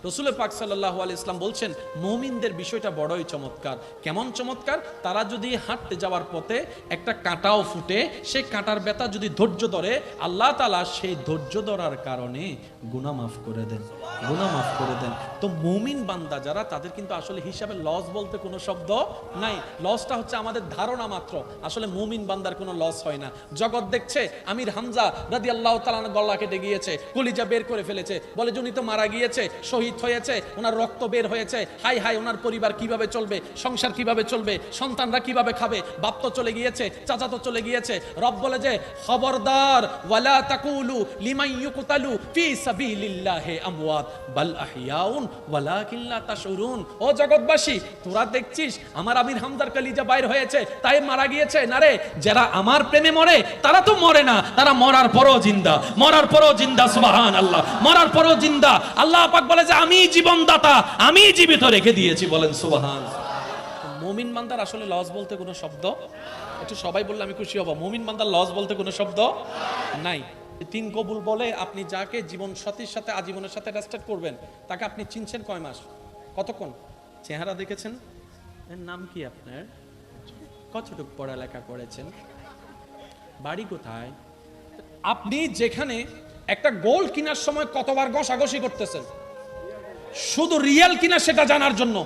রাসূল পাক সাল্লাল্লাহু আলাইহি ইসলাম বলছেন মুমিনদের বিষয়টা বড়ই চমৎকার। কেমন চমৎকার? তারা যদি হাঁটতে যাওয়ার পথে একটা কাঁটাও ফুটে, সেই কাঁটার ব্যথা যদি ধৈর্য ধরে, আল্লাহ তাআলা সেই ধৈর্য ধরার কারণে গুনাহ মাফ করে দেন, গুনাহ মাফ করে দেন। তো মুমিন বান্দা যারা, তাদের কিন্তু আসলে হিসাবে লস বলতে কোনো শব্দ নাই। লসটা হচ্ছে আমাদের ধারণা মাত্র। আসলে মুমিন বান্দার কোনো লস হয় না। জগৎ দেখছে আমির হামজা রাদিয়াল্লাহু তাআলা গলা কেটে গিয়েছে, কলিজা বের করে ফেলেছে, বলে যে উনি তো মারা গিয়েছে, শহীদ হয়েছে, ওনার রক্ত বের হয়েছে, হাই হাই ওনার পরিবার কিভাবে চলবে, সংসার কিভাবে চলবে, সন্তানরা কিভাবে খাবে, বাপ তো চলে গিয়েছে, চাচা তো চলে গিয়েছে। রব বলে যে খবরদার, ওয়ালা তাকুলু লিমান ইউকতালু ফি সাবিলিল্লাহি আমওয়াত বাল আহইয়াউন ওয়ালাকিন লা তাশউরুন। ও জগৎবাসী, তোরা দেখছিস আমার আমির হামজার কলিজা বাইর হয়েছে তাই মারা গিয়েছে, না রে, যারা আমার প্রেমে মরে তারা তো মরে না, তারা মরার পরও জিন্দা, মরার পরও জিন্দা, সুবহানাল্লাহ, মরার পরও জিন্দা। আল্লাহ পাক বলে যে আমি জীবনদাতা, আমি জীবিত রেখে দিয়েছি, বলেন সুবহানাল্লাহ। মুমিন বান্দার আসলে লস বলতে কোনো শব্দ, একটু সবাই বললে আমি খুশি হব, মুমিন বান্দার লস বলতে কোনো শব্দ নাই। তিন কবুল বলে আপনি যাকে জীবন সাথীর সাথে আজীবনের সাথে রেজিস্টার করবেন, তাকে আপনি চিনছেন কয় মাস, কতক্ষণ, চেহারা দেখেছেন, এর নাম কি আপনার, কতটুকু পড়ালেখা করেছেন, বাড়ি কোথায়, আপনি যেখানে একটা গোল্ড কেনার সময় কতবার ঘষাঘষি করতেছেন শুধু রিয়েল কিনা সেটা জানার জন্য।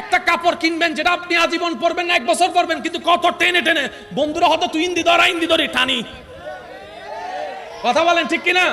একটা কাপড় কিনবেন যেটা আপনি আজীবন পরবেন না, 1 বছর পরবেন, কিন্তু কত টেনে টেনে বন্ধুরা হয়তো তুই ইন্দি ধরে টানি, কথা বলেন ঠিক কিনা?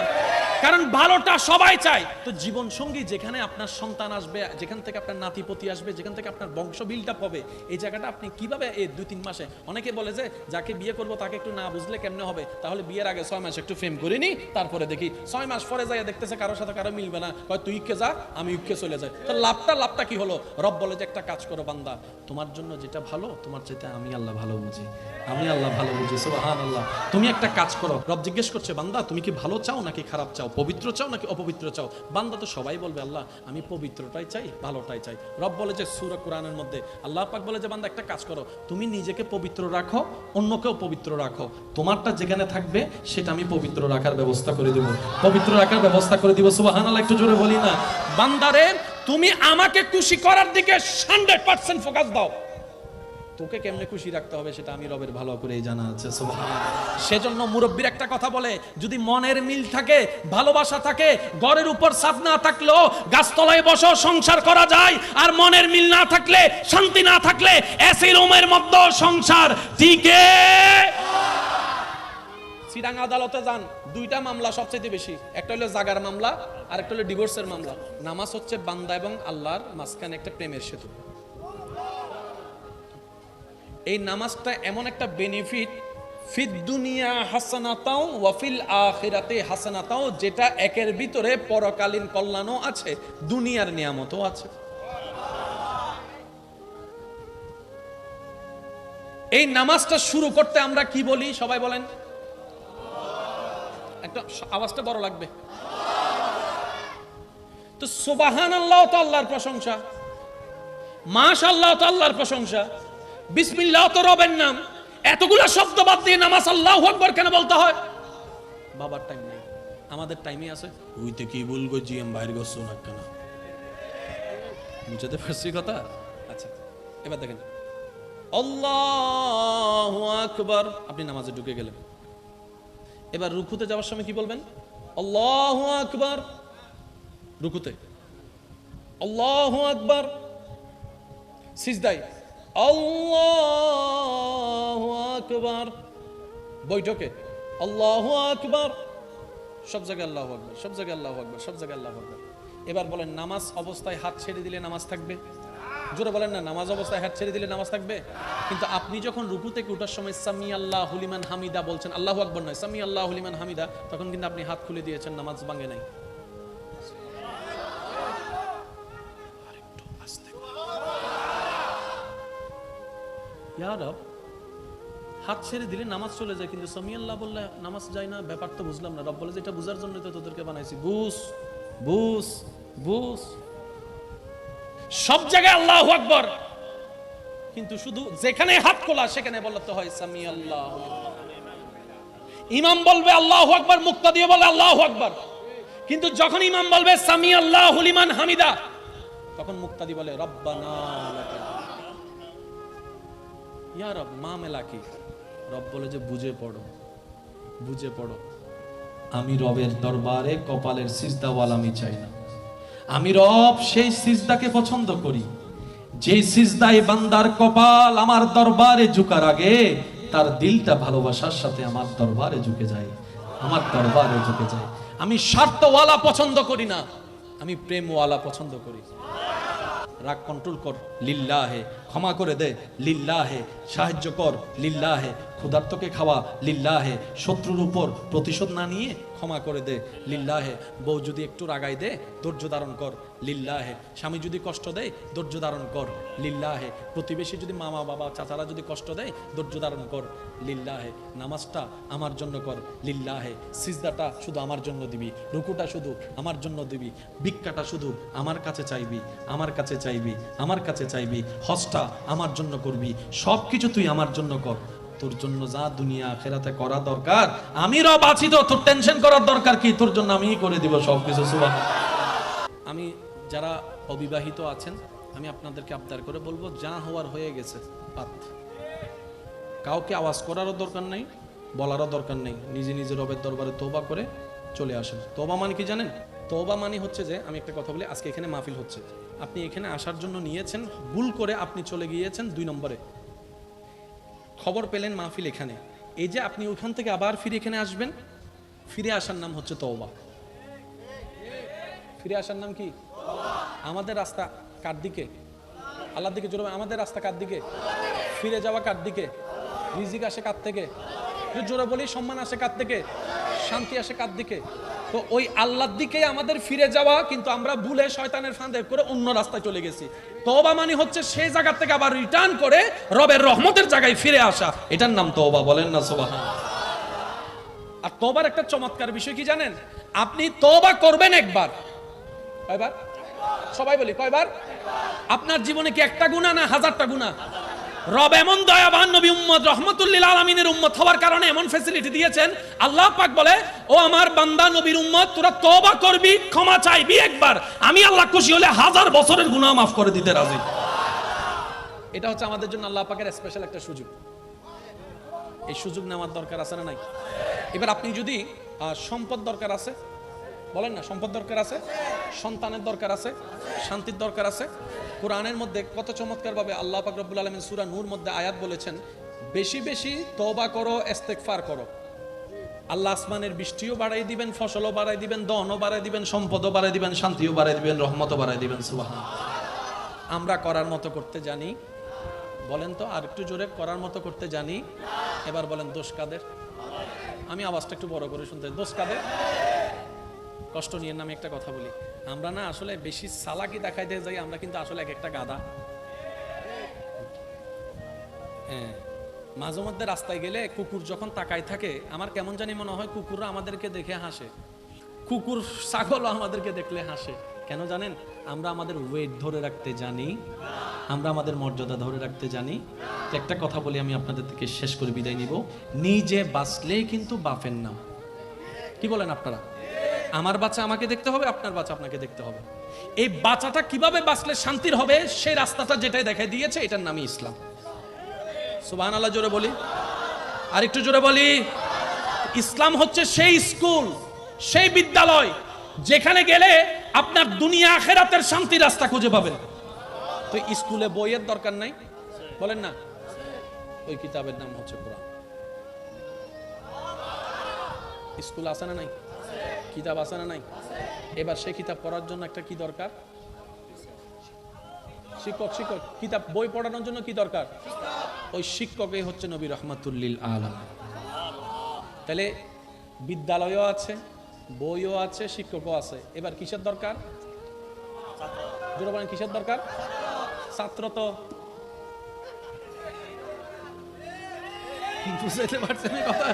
কারণ ভালোটা সবাই চায়। তো জীবন সঙ্গী যেখানে আপনার সন্তান আসবে, যেখান থেকে আপনার নাতিপতি আসবে, যেখান থেকে আপনার বংশ বিল্ড আপ হবে, এই জায়গাটা আপনি কিভাবে এই 2-3 মাসে, অনেকে বলে যে যাকে বিয়ে করব তাকে একটু না বুঝলে কেমনে হবে, তাহলে বিয়ের আগে 6 মাস একটু ফেম করিনি, তারপরে দেখি 6 মাস পরে যাই দেখতেছে কারোর সাথে কারো মিলবে না, কয় তুই ইকে যা আমি ইকে চলে যাই। তো লাভটা কি হলো? রব বলে যে একটা কাজ করো বান্দা, তোমার জন্য যেটা ভালো তোমার চাইতে আমি আল্লাহ ভালো বুঝি, আমি আল্লাহ ভালো বুঝি, সুবহানাল্লাহ। তুমি একটা কাজ করো। রব জিজ্ঞেস করছে বান্দা তুমি কি ভালো চাও নাকি খারাপ চাও, পবিত্র চাও নাকি অপবিত্র চাও? বান্দা তো সবাই বলবে আল্লাহ আমি পবিত্রটাই চাই, ভালোটাই চাই। রব বলে যে সূরা কোরআনের মধ্যে আল্লাহ পাক বলে যে বান্দা একটা কাজ করো, তুমি নিজেকে পবিত্র রাখো, অন্যকেও পবিত্র রাখো, তোমারটা যেখানে থাকবে সেটা আমি পবিত্র রাখার ব্যবস্থা করে দেব, পবিত্র রাখার ব্যবস্থা করে দিব, সুবহানাল্লাহ। একটু জোরে বলি না? বান্দারে তুমি আমাকে খুশি করার দিকে 100% ফোকাস দাও, তোকে কেমনে খুশি রাখতে হবে সেটা আমি রবের ভালো করেই জানা আছে, সুবহানাল্লাহ। সেজন্য মুরব্বির একটা কথা বলে, যদি মনের মিল থাকে, ভালোবাসা থাকে, ঘরের উপর ছাদ না থাকলেও গাছতলায় বসে সংসার করা যায়। আর মনের মিল না থাকলে, শান্তি না থাকলে এসি রুমের মধ্যে সংসার টিকে। চিরাং আদালতে যান, 2টা মামলা সবচেয়ে বেশি, একটা হলো জাগার মামলা আর একটা হলো ডিভোর্সের মামলা। নামাজ হচ্ছে বান্দা এবং আল্লাহর মাঝখানে একটা প্রেমের সেতু। এই নামাজটা এমন একটা বেনিফিট, ফিদ দুনিয়া হাসানাতাও ওয়া ফিল আখিরাতে হাসানাতাও, যেটা একের ভিতরে পরকালীন কল্যাণও আছে, দুনিয়ার নিয়ামতও আছে। এই নামাজটা শুরু করতে আমরা কি বলি সবাই বলেন? একটা আওয়াজটা বড় লাগবে তো। সুবহানাল্লাহ তো আল্লাহর প্রশংসা, মাশাআল্লাহ তো আল্লাহর প্রশংসা, বিসমিল্লাহ তো রবের নাম। এতগুলা শব্দ বাদ দিয়ে নামাজ আল্লাহু আকবার কেন বলতে হয়? বাবার টাইম নেই, আমাদের টাইমই আছে। উইতে কি বলবো জি এম বাইরে গেছো না কেন, বুঝতে পারছি কথা? আচ্ছা এবার দেখেন, আল্লাহু আকবার, আপনি নামাজে ঢুকে গেলেন। এবার রুকুতে যাওয়ার সময় কি বলবেন? আল্লাহু আকবার, রুকুতে আল্লাহু আকবার, সিজদায় আল্লাহু আকবার, বৈঠকে আল্লাহু আকবার, সব জায়গায় আল্লাহু আকবার, সব জায়গায় আল্লাহু আকবার, সব জায়গায় আল্লাহু আকবার। এবার বলেন নামাজ অবস্থায় হাত ছেড়ে দিলে নামাজ থাকবে? জোরে বলেন না, নামাজ অবস্থায় হাত ছেড়ে দিলে নামাজ থাকবে? কিন্তু আপনি যখন রুকু থেকে ওঠার সময় সামি আল্লাহু লিমান হামিদা বলছেন, আল্লাহু আকবার নয়, সামি আল্লাহু লিমান হামিদা, তখন কিন্তু আপনি হাত খুলে দিয়েছেন, নামাজ ভাঙে নাই। ইয়া রব, হাত ছেড়ে দিলে নামাজ চলে যায়, কিন্তু সামি আল্লাহ বললে নামাজ যায় না, ব্যাপার তো বুঝলাম না। রব বলে যে এটা বুঝার জন্য তো তোদেরকে বানাইছি, বুঝ বুঝ বুঝ। সব জায়গায় আল্লাহু আকবার, কিন্তু শুধু যেখানে হাত খোলা সেখানে বলতে হয় সামি আল্লাহু। ইমাম বলবে আল্লাহু আকবার, মুক্তাদি বলে আল্লাহু আকবার, কিন্তু যখন ইমাম বলবে সামি আল্লাহু লিমান হামিদা, তখন মুক্তাদি বলে রব্বানা লাকাল ইয়া রব মা মেলা কি? রব বলে যে বুঝে পড়ো, বুঝে পড়ো, আমি রবের দরবারে কপালের সিজদাওয়ালা আমি চাই না। আমি রব সেই সিজদাকে পছন্দ করি যে সিজদায় বান্দার কপাল আমার দরবারে ঝুকার আগে তার দিলটা ভালোবাসার সাথে আমার দরবারে ঝুঁকে যায়, আমার দরবারে ঝুঁকে যায়। আমি স্বার্থওয়ালা পছন্দ করি না, আমি প্রেমওয়ালা পছন্দ করি। রাগ কন্ট্রোল কর লিল্লাহে, ক্ষমা করে দে লিল্লাহে, সাহায্য কর লিল্লাহে, ক্ষুধার্তকে খাওয়া লিল্লাহে, শত্রুর উপর প্রতিশোধ না নিয়ে ক্ষমা করে দে লিল্লাহে। বউ যদি একটু রাগাই দে ধৈর্য ধারণ কর লিল্লাহে। স্বামী যদি কষ্ট দেয় ধৈর্য ধারণ কর লিল্লাহে। প্রতিবেশী যদি মামা বাবা চাচারা যদি কষ্ট দেয় ধৈর্য ধারণ কর লিল্লাহে। নামাজটা আমার জন্য কর লিল্লাহে। সিজদাটা শুধু আমার জন্য দিবি, রুকুটা শুধু আমার জন্য দিবি, ভিক্ষাটা শুধু আমার কাছে চাইবি, আমার কাছে চাইবি, আমার কাছে চাইবি, হজটা আমার জন্য করবি, সবকিছু তুই আমার জন্য কর। তোর জন্য যা দুনিয়া আখিরাতে করা দরকার আমি রব আছি, তো তোর টেনশন করার দরকার কি? তোর জন্য আমিই করে দিব সবকিছু। সুবহানাল্লাহ। আমি যারা অবিবাহিত আছেন আমি আপনাদেরকে আবদার করে বলবো, যা হওয়ার হয়ে গেছে, কাউকে আওয়াজ করারও দরকার নেই, বলারও দরকার নেই। নিজে নিজে রবের দরবারে তওবা করে চলে আসেন। তওবা মানে কি জানেন? তওবা মানে হচ্ছে যে, আমি একটা কথা বলি, আজকে এখানে মাহফিল হচ্ছে, আপনি এখানে আসার জন্য নিয়েছেন, ভুল করে আপনি চলে গিয়েছেন 2 নম্বরে, খবর পেলেন মাহফিল এখানে, এই যে আপনি ওখান থেকে আবার ফিরে এখানে আসবেন, ফিরে আসার নাম হচ্ছে তওবা। ফিরে আসার নাম কি? আমাদের রাস্তা কার দিকে? আল্লাহর দিকে। জোরে আমাদের রাস্তা কার দিকে? ফিরে যাওয়া কার দিকে? রিজিক আসে কার থেকে? জোরে বলি, সম্মান আসে কার থেকে? শান্তি আসে কার দিকে? তো ওই আল্লাহর দিকে আমাদের ফিরে যাওয়া, কিন্তু আমরা ভুলে শয়তানের ফাঁদে করে অন্য রাস্তায় চলে গেছি। তওবা মানে হচ্ছে সেই জায়গা থেকে আবার রিটার্ন করে রবের রহমতের জায়গায় ফিরে আসা, এটার নাম তওবা। বলেন না সুবহানাল্লাহ। আর তওবার একটা চমৎকার বিষয় কি জানেন? আপনি তওবা করবেন একবার, কয়বার? সবাই বলি কয়বার? আপনার জীবনে কি একটা গুনাহ না 1000টা গুনাহ? রব এমন দয়াবান, নবী উম্মত রহমাতুল লিল আলামিনের উম্মত হওয়ার কারণে এমন ফ্যাসিলিটি দিয়েছেন। আল্লাহ পাক বলে, ও আমার বান্দা নবীর উম্মত, তোরা তওবা করবি, ক্ষমা চাইবি একবার, আমি আল্লাহ খুশি হলে 1000 বছরের গুনাহ মাফ করে দিতে রাজি। এটা হচ্ছে আমাদের জন্য আল্লাহ পাকের স্পেশাল একটা সুযোগ। এই সুযোগ নেওয়ার দরকার আছে না নাই? এবার আপনি যদি সম্পদ দরকার আছে, বলেন না, সম্পদ দরকার আছে, সন্তানের দরকার আছে, শান্তির দরকার আছে। কোরআনের মধ্যে কত চমৎকার ভাবে আল্লাহ পাক রব্বুল আলামিন সূরা নূর মধ্যে আয়াত বলেছেন, বেশি বেশি তওবা করো, ইস্তেগফার করো, আল্লাহ আসমানের বৃষ্টিও বাড়াই দিবেন, ফসলও বাড়াই দিবেন, দনও বাড়াই দিবেন, সম্পদও বাড়াই দিবেন, শান্তিও বাড়াই দিবেন, রহমতও বাড়াই দিবেন। সুবহানাল্লাহ। আমরা করার মতো করতে জানি? বলেন তো, আর একটু জোরে, করার মতো করতে জানি? এবার বলেন দোষ কাদের? আমি আওয়াজটা একটু বড় করে শুনতে, দোষ কাদের? কষ্ট নিয়ে নামে একটা কথা বলি, আমরা না আসলে বেশি চালাকি দেখাইতে যাই, আমরা কিন্তু আসলে এক একটা গাধা। হ্যাঁ, মাঝে মধ্যে রাস্তায় গেলে কুকুর যখন তাকায় থাকে, আমার কেমন জানি মনে হয় কুকুররা আমাদেরকে দেখে হাসে, কুকুর ছাগলও আমাদেরকে দেখলে হাসে। কেন জানেন? আমরা আমাদের ওয়েট ধরে রাখতে জানি, আমরা আমাদের মর্যাদা ধরে রাখতে জানি। একটা কথা বলি, আমি আপনাদের থেকে শেষ করে বিদায় নিব, নিজে বাঁচলেই কিন্তু বাপের নাম। কি বলেন আপনারা? আমার বাচ্চা আমাকে দেখতে হবে, আপনার বাচ্চা আপনাকে দেখতে হবে। এই বাচ্চাটা কিভাবে বাঁচলে শান্তির হবে, সেই রাস্তাটা যেটাই দেখাই দিয়েছে, এটার নামই ইসলাম। সুবহানাল্লাহ। জোরে বলি, আর একটু জোরে বলি। ইসলাম হচ্ছে সেই স্কুল, সেই বিদ্যালয় যেখানে গেলে আপনার দুনিয়া আখিরাতের শান্তির রাস্তা খুঁজে পাবেন। তো স্কুলে বইয়ের দরকার নাই, বলেন না? ওই কিতাবের নাম হচ্ছে কোরআন। স্কুল আছে না নাই? কিতাব আছে না নাই? এবার সেই কিতাব পড়ার জন্য একটা কি দরকার? শিক্ষক। শিক্ষক কিতাব বই পড়ানোর জন্য কি দরকার? ওই শিক্ষকই হচ্ছে নবী রহমাতুল লিল আলামিন। তাহলে বিদ্যালয়ও আছে, বইও আছে, শিক্ষকও আছে। এবার কিসের দরকার? জোরে বলেন, কিসের দরকার? ছাত্র তো বুঝতে পারছেন কথা?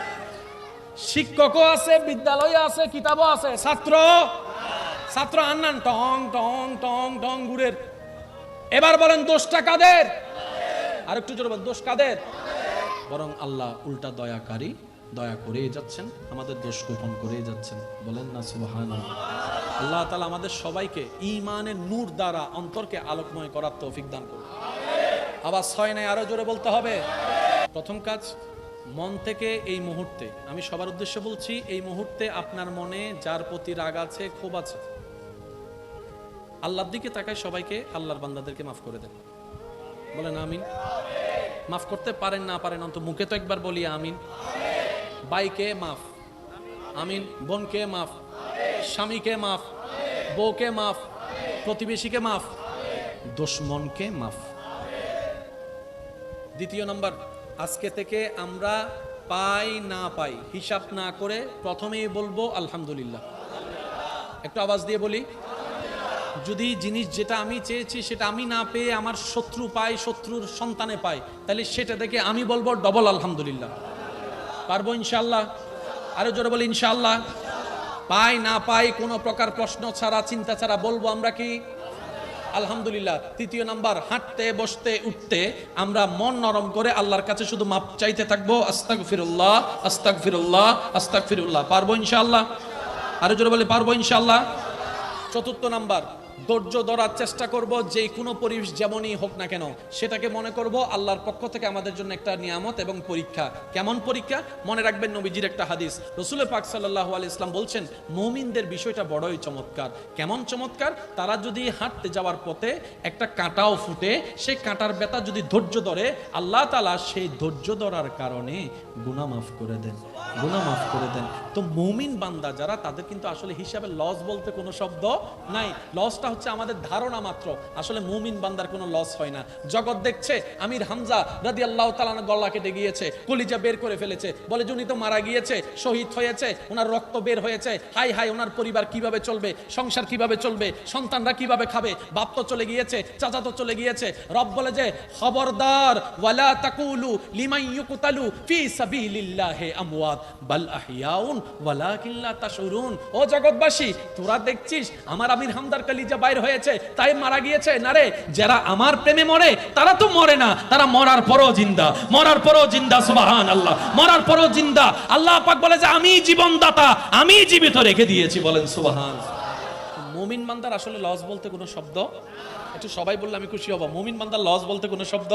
শিক্ষকও আছে, বিদ্যালয় আছে, কিতাবও আছে, ছাত্র ছাত্র আন্নান টং টং টং টং ঘুরের। এবার বলেন দোষটা কাদের? আর একটু জোরে বলেন, দোষ কাদের? বরং আল্লাহ উল্টা দয়াকারী, দয়া করেই যাচ্ছেন, আমাদের দোষ গোপন করেই যাচ্ছেন। বলেন না সুবহানাল্লাহ। আল্লাহ তাআলা আমাদের সবাইকে ঈমানের নূর দ্বারা অন্তরকে আলোকময় করার তৌফিক দান করুন। আবার ছয় নাই, আরো জোরে বলতে হবে। প্রথম কাজ, মন থেকে এই মুহূর্তে, আমি সবার উদ্দেশ্য বলছি, এই মুহূর্তে আপনার মনে যার প্রতি রাগ আছে, ক্ষোভ আছে, আল্লাহর দিকে তাকায় সবাইকে আল্লাহর বান্দাদেরকে মাফ করে দেন। বলেন আমিন। মাফ করতে পারেন না পারেন অন্তত মুখে তো একবার বলি আমিন। ভাইকে মাফ, আমিন। বোনকে মাফ, স্বামীকে মাফ, বউকে মাফ, প্রতিবেশীকে মাফ, দুশমনকে মাফ। দ্বিতীয় নম্বর, আজকে থেকে আমরা পাই না পাই হিসাব না করে প্রথমেই বলবো আলহামদুলিল্লাহ। একটু আওয়াজ দিয়ে বলি। যদি জিনিস যেটা আমি চেয়েছি সেটা আমি না পেয়ে আমার শত্রু পায়, শত্রুর সন্তানে পায়, তাহলে সেটা দেখে আমি বলবো ডবল আলহামদুলিল্লাহ। পারবো ইনশাআল্লাহ? আরো জোরে বলি ইনশাআল্লাহ। পাই না পাই কোনো প্রকার প্রশ্ন ছাড়া, চিন্তা ছাড়া বলবো আমরা কি আলহামদুলিল্লাহ। তৃতীয় নাম্বার, হাঁটতে বসতে উঠতে আমরা মন নরম করে আল্লাহর কাছে শুধু মাপ চাইতে থাকবো, আস্তাগফিরুল্লাহ আস্তাগফিরুল্লাহ আস্তাগফিরুল্লাহ। পারবো ইনশাআল্লাহ? আরো জোরে বলি পারবো ইনশাআল্লাহ। চতুর্থ নাম্বার, ধৈর্য ধরার চেষ্টা করব, যে কোনো পরিবেশ যেমনই হোক না কেন সেটাকে মনে করব আল্লাহর পক্ষ থেকে আমাদের জন্য একটা নিয়ামত এবং পরীক্ষা। কেমন পরীক্ষা? মনে রাখবেন নবীজির একটা হাদিস, রাসূল পাক সাল্লাল্লাহু আলাইহি ওয়াসাল্লাম বলছেন, মুমিনদের বিষয়টা বড়ই চমৎকার। কেমন চমৎকার? তারা যদি হাঁটতে যাওয়ার পথে একটা কাঁটাও ফুটে, সেই কাঁটার ব্যথা যদি ধৈর্য ধরে, আল্লাহ তাআলা সেই ধৈর্য ধরার কারণে গুনাহ মাফ করে দেন, গুনাহ মাফ করে দেন। তো মুমিন বান্দা যারা, তাদের কিন্তু আসলে হিসাবে লস বলতে কোনো শব্দ নাই। লসটা হচ্ছে আমাদের ধারণা মাত্র। আসলে মুমিন বান্দার কোনো লস হয় না। জগৎ দেখছে আমির হামজা রাদিয়াল্লাহু তাআলা গলা কেটে গিয়েছে, কলিজা বের করে ফেলেছে, বলে উনি তো মারা গিয়েছে, শহীদ হয়েছে, ওনার রক্ত বের হয়েছে, হাই হাই ওনার পরিবার কিভাবে চলবে, সংসার কিভাবে চলবে, সন্তানরা কিভাবে খাবে, বাপ তো চলে গিয়েছে, চাচা তো চলে গিয়েছে। রব বলে যে খবরদার, ওয়ালা তাকুলু লিমান ইউকতালু ফি সাবিলিল্লাহি আমওয়াত বাল আহইয়াউন ওয়ালাকিন লা তাশউরুন। ও জগৎবাসী, তোরা দেখছিস আমার আমির হামদার কলিজা বাইর হয়েছে তাই মারা গিয়েছে, না রে, যারা আমার প্রেমে মরে তারা তো মরে না, তারা মরার পরও জিন্দা, মরার পরও জিন্দা। সুবহানাল্লাহ, মরার পরও জিন্দা। আল্লাহ পাক বলে যে আমি জীবনদাতা, আমি জীবিত রেখে দিয়েছি। বলেন সুবহানাল্লাহ। মুমিন বান্দার আসলে লস বলতে কোনো শব্দ, একটু সবাই বললে আমি খুশি হব। মুমিন বান্দার লস বলতে কোনো শব্দ